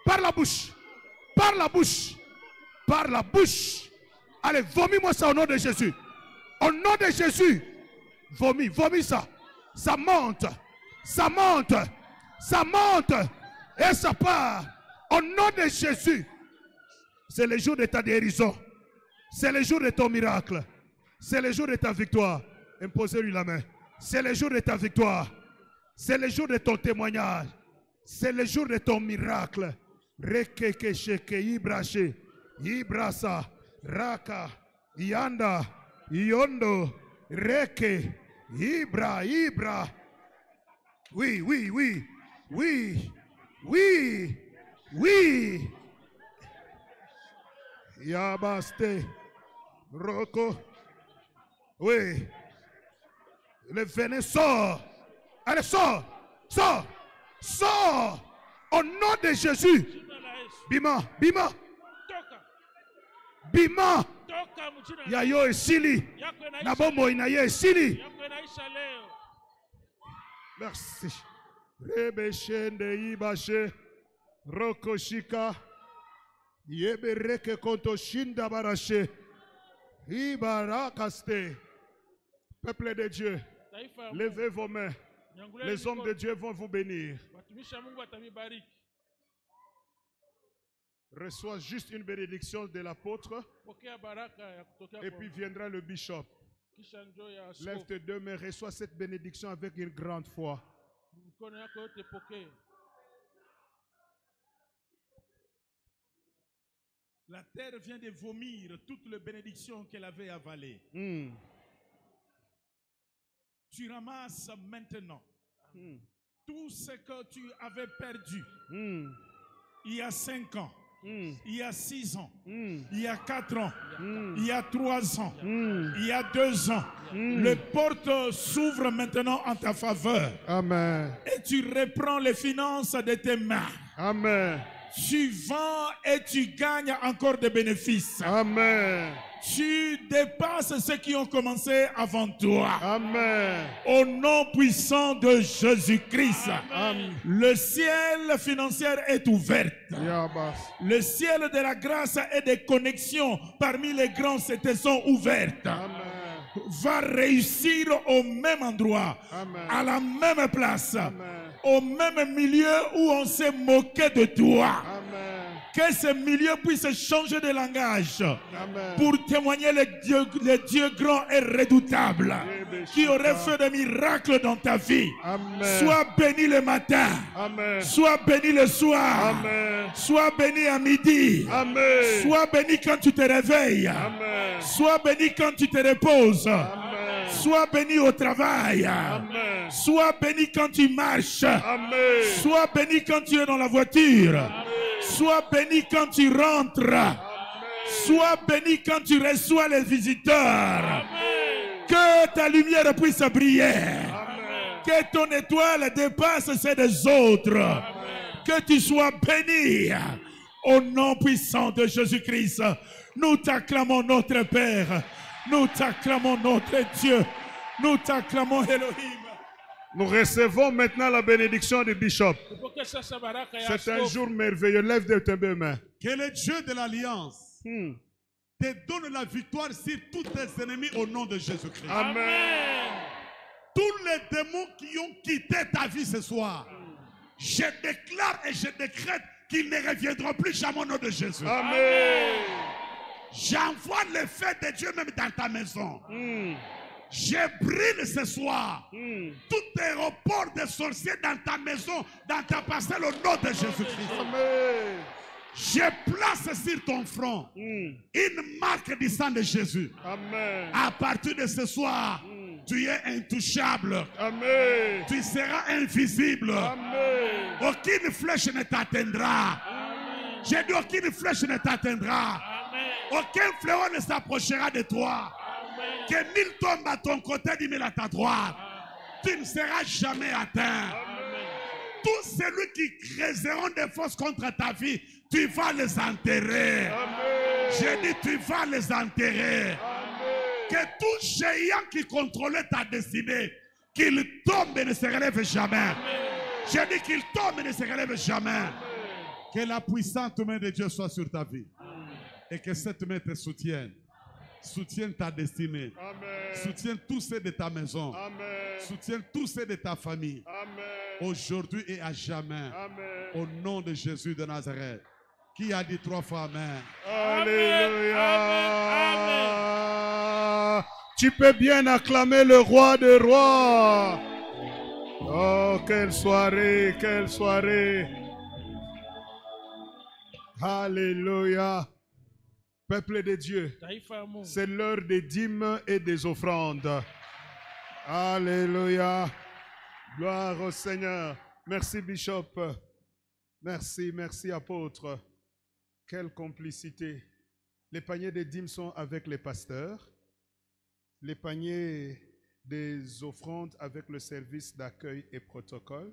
Par la bouche. Par la bouche. Par la bouche. Allez, vomis-moi ça au nom de Jésus. Au nom de Jésus. Vomis, vomis ça. Ça monte. Ça monte. Ça monte. Et ça part. Au nom de Jésus. C'est le jour de ta guérison. C'est le jour de ton miracle. C'est le jour de ta victoire. Imposez-lui la main. C'est le jour de ta victoire. C'est le jour de ton témoignage. C'est le jour de ton miracle. Rekeke sheke ibrache. Ibrasa. Raka. Yanda. Yondo. Reke. Ibra. Ibra. Oui, oui, oui. Oui. Oui. Oui. Yabaste. Roko. Oui. Le venin sort. Allez, sort. Sort. Sort. Au nom de Jésus. Bima. Bima. Bima. Yayo esili. Nabombo inaye esili. Merci. Rebeshende ibashe. Rokoshika. Yebereke konto shinda barashe. Ibarakaste. Peuple de Dieu, levez vos mains. Les hommes de Dieu vont vous bénir. Reçois juste une bénédiction de l'apôtre. Et puis viendra le bishop. Lève tes deux mains, reçois cette bénédiction avec une grande foi. La terre vient de vomir toutes les bénédictions qu'elle avait avalées. Tu ramasses maintenant tout ce que tu avais perdu il y a 5 ans, il y a 6 ans, il y a 4 ans, il y a 3 ans, il y a 2 ans. Les portes s'ouvrent maintenant en ta faveur. Amen. Et tu reprends les finances de tes mains. Amen. Tu vends et tu gagnes encore des bénéfices. Amen. Tu dépasses ceux qui ont commencé avant toi. Amen. Au nom puissant de Jésus-Christ. Amen. Le ciel financier est ouvert. Le ciel de la grâce et des connexions parmi les grands sont ouvertes. Amen. Va réussir au même endroit. Amen. À la même place. Amen. Au même milieu où on s'est moqué de toi. Amen. Que ce milieu puisse changer de langage. Amen. Pour témoigner le Dieu grand et redoutable qui aurait fait des miracles dans ta vie. Amen. Sois béni le matin. Amen. Sois béni le soir. Amen. Sois béni à midi. Amen. Sois béni quand tu te réveilles. Amen. Sois béni quand tu te reposes. Amen. Sois béni au travail. Amen. Sois béni quand tu marches. Amen. Sois béni quand tu es dans la voiture. Amen. Sois béni quand tu rentres. Amen. Sois béni quand tu reçois les visiteurs. Amen. Que ta lumière puisse briller. Amen. Que ton étoile dépasse celle des autres. Amen. Que tu sois béni. Au nom puissant de Jésus-Christ, nous t'acclamons notre Père. Nous t'acclamons notre Dieu. Nous t'acclamons Elohim. Nous recevons maintenant la bénédiction du bishop. C'est un jour merveilleux. Lève tes deux mains. Que le Dieu de l'Alliance te donne la victoire sur tous tes ennemis au nom de Jésus-Christ. Amen. Tous les démons qui ont quitté ta vie ce soir, je déclare et je décrète qu'ils ne reviendront plus jamais au nom de Jésus. Amen. J'envoie le feu de Dieu même dans ta maison. Je brûle ce soir tout aéroport de sorciers dans ta maison, dans ta parcelle au nom de Jésus-Christ. Amen. Je place sur ton front une marque du sang de Jésus. Amen. À partir de ce soir, tu es intouchable. Amen. Tu seras invisible. Amen. Aucune flèche ne t'atteindra. J'ai dit aucune flèche ne t'atteindra. Aucun fléau ne s'approchera de toi. Que 1000 tombent à ton côté, 10 000 à ta droite. Tu ne seras jamais atteint. Tous ceux qui creuseront des fosses contre ta vie, tu vas les enterrer. Amen. J'ai dit, tu vas les enterrer. Que tout géant qui contrôlait ta destinée, qu'il tombe et ne se relève jamais. J'ai dit qu'il tombe et ne se relève jamais. Que la puissante main de Dieu soit sur ta vie. Et que cette main te soutienne. Soutienne ta destinée. Amen. Soutienne tous ceux de ta maison. Amen. Soutienne tous ceux de ta famille. Amen. Aujourd'hui et à jamais. Amen. Au nom de Jésus de Nazareth. Qui a dit 3 fois Amen? Alléluia. Amen. Tu peux bien acclamer le roi des rois. Oh, quelle soirée, quelle soirée. Alléluia. Peuple de Dieu, c'est l'heure des dîmes et des offrandes. Alléluia. Gloire au Seigneur. Merci, Bishop. Merci, merci, apôtre. Quelle complicité. Les paniers des dîmes sont avec les pasteurs. Les paniers des offrandes avec le service d'accueil et protocole.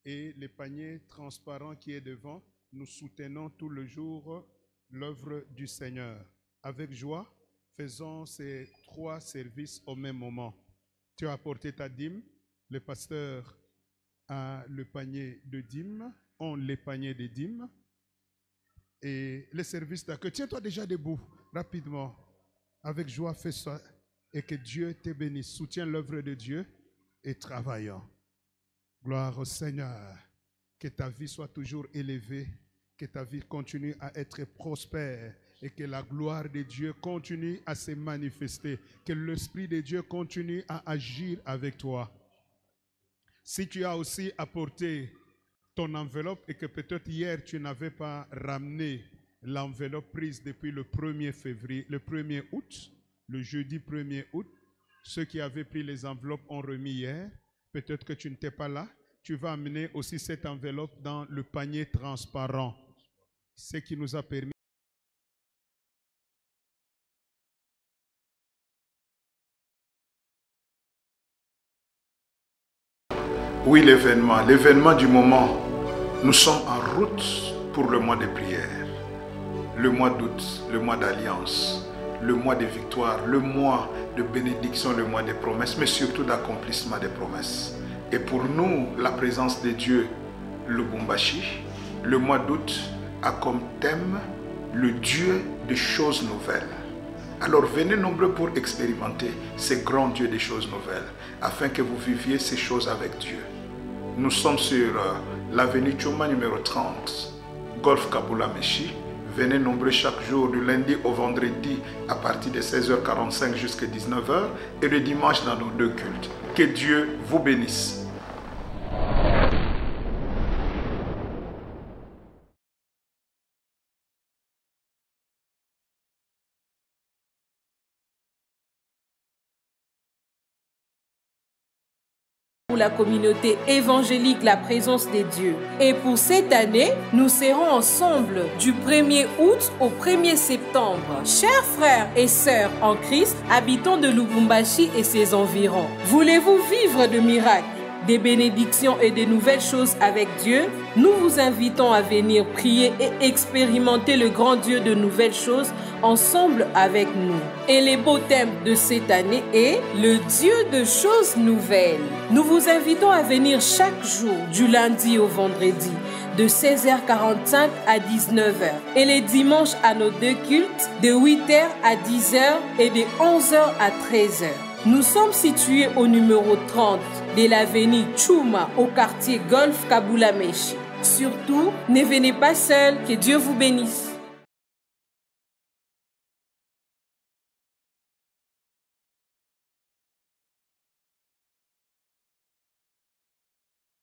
Et les paniers transparents qui est devant, nous soutenons tout le jour l'œuvre du Seigneur. Avec joie, faisons ces 3 services au même moment. Tu as apporté ta dîme, le pasteur a le panier de dîmes, ont les paniers de dîmes et les services d'accueil. Tiens-toi déjà debout, rapidement. Avec joie, fais ça et que Dieu te bénisse. Soutiens l'œuvre de Dieu et travaillons. Gloire au Seigneur. Que ta vie soit toujours élevée. Que ta vie continue à être prospère et que la gloire de Dieu continue à se manifester. Que l'Esprit de Dieu continue à agir avec toi. Si tu as aussi apporté ton enveloppe et que peut-être hier tu n'avais pas ramené l'enveloppe prise depuis le 1er février, le 1er août, le jeudi 1er août, ceux qui avaient pris les enveloppes ont remis hier. Peut-être que tu n'étais pas là. Tu vas amener aussi cette enveloppe dans le panier transparent. Ce qui nous a permis oui, l'événement du moment. Nous sommes en route pour le mois de prière, le mois d'août, le mois d'alliance, le mois de victoire, le mois de bénédiction, le mois des promesses, mais surtout d'accomplissement des promesses. Et pour nous, la présence de Dieu, Lubumbashi, le mois d'août a comme thème le Dieu des choses nouvelles. Alors venez nombreux pour expérimenter ces grands dieux des choses nouvelles, afin que vous viviez ces choses avec Dieu. Nous sommes sur l'avenue Tchouma numéro 30, Golf Kabula Meshi. Venez nombreux chaque jour du lundi au vendredi à partir de 16h45 jusqu'à 19h et le dimanche dans nos 2 cultes. Que Dieu vous bénisse. Pour la communauté évangélique La Présence des Dieux. Et pour cette année, nous serons ensemble du 1er août au 1er septembre. Chers frères et sœurs en Christ, habitants de Lubumbashi et ses environs, voulez-vous vivre de miracles, des bénédictions et de nouvelles choses avec Dieu? Nous vous invitons à venir prier et expérimenter le grand Dieu de nouvelles choses ensemble avec nous. Et le beau thème de cette année est le Dieu de choses nouvelles. Nous vous invitons à venir chaque jour du lundi au vendredi de 16h45 à 19h et les dimanches à nos 2 cultes de 8h à 10h et de 11h à 13h. Nous sommes situés au numéro 30 de l'avenue Tchouma au quartier Golf Kabula Meshi. Surtout, ne venez pas seul, que Dieu vous bénisse.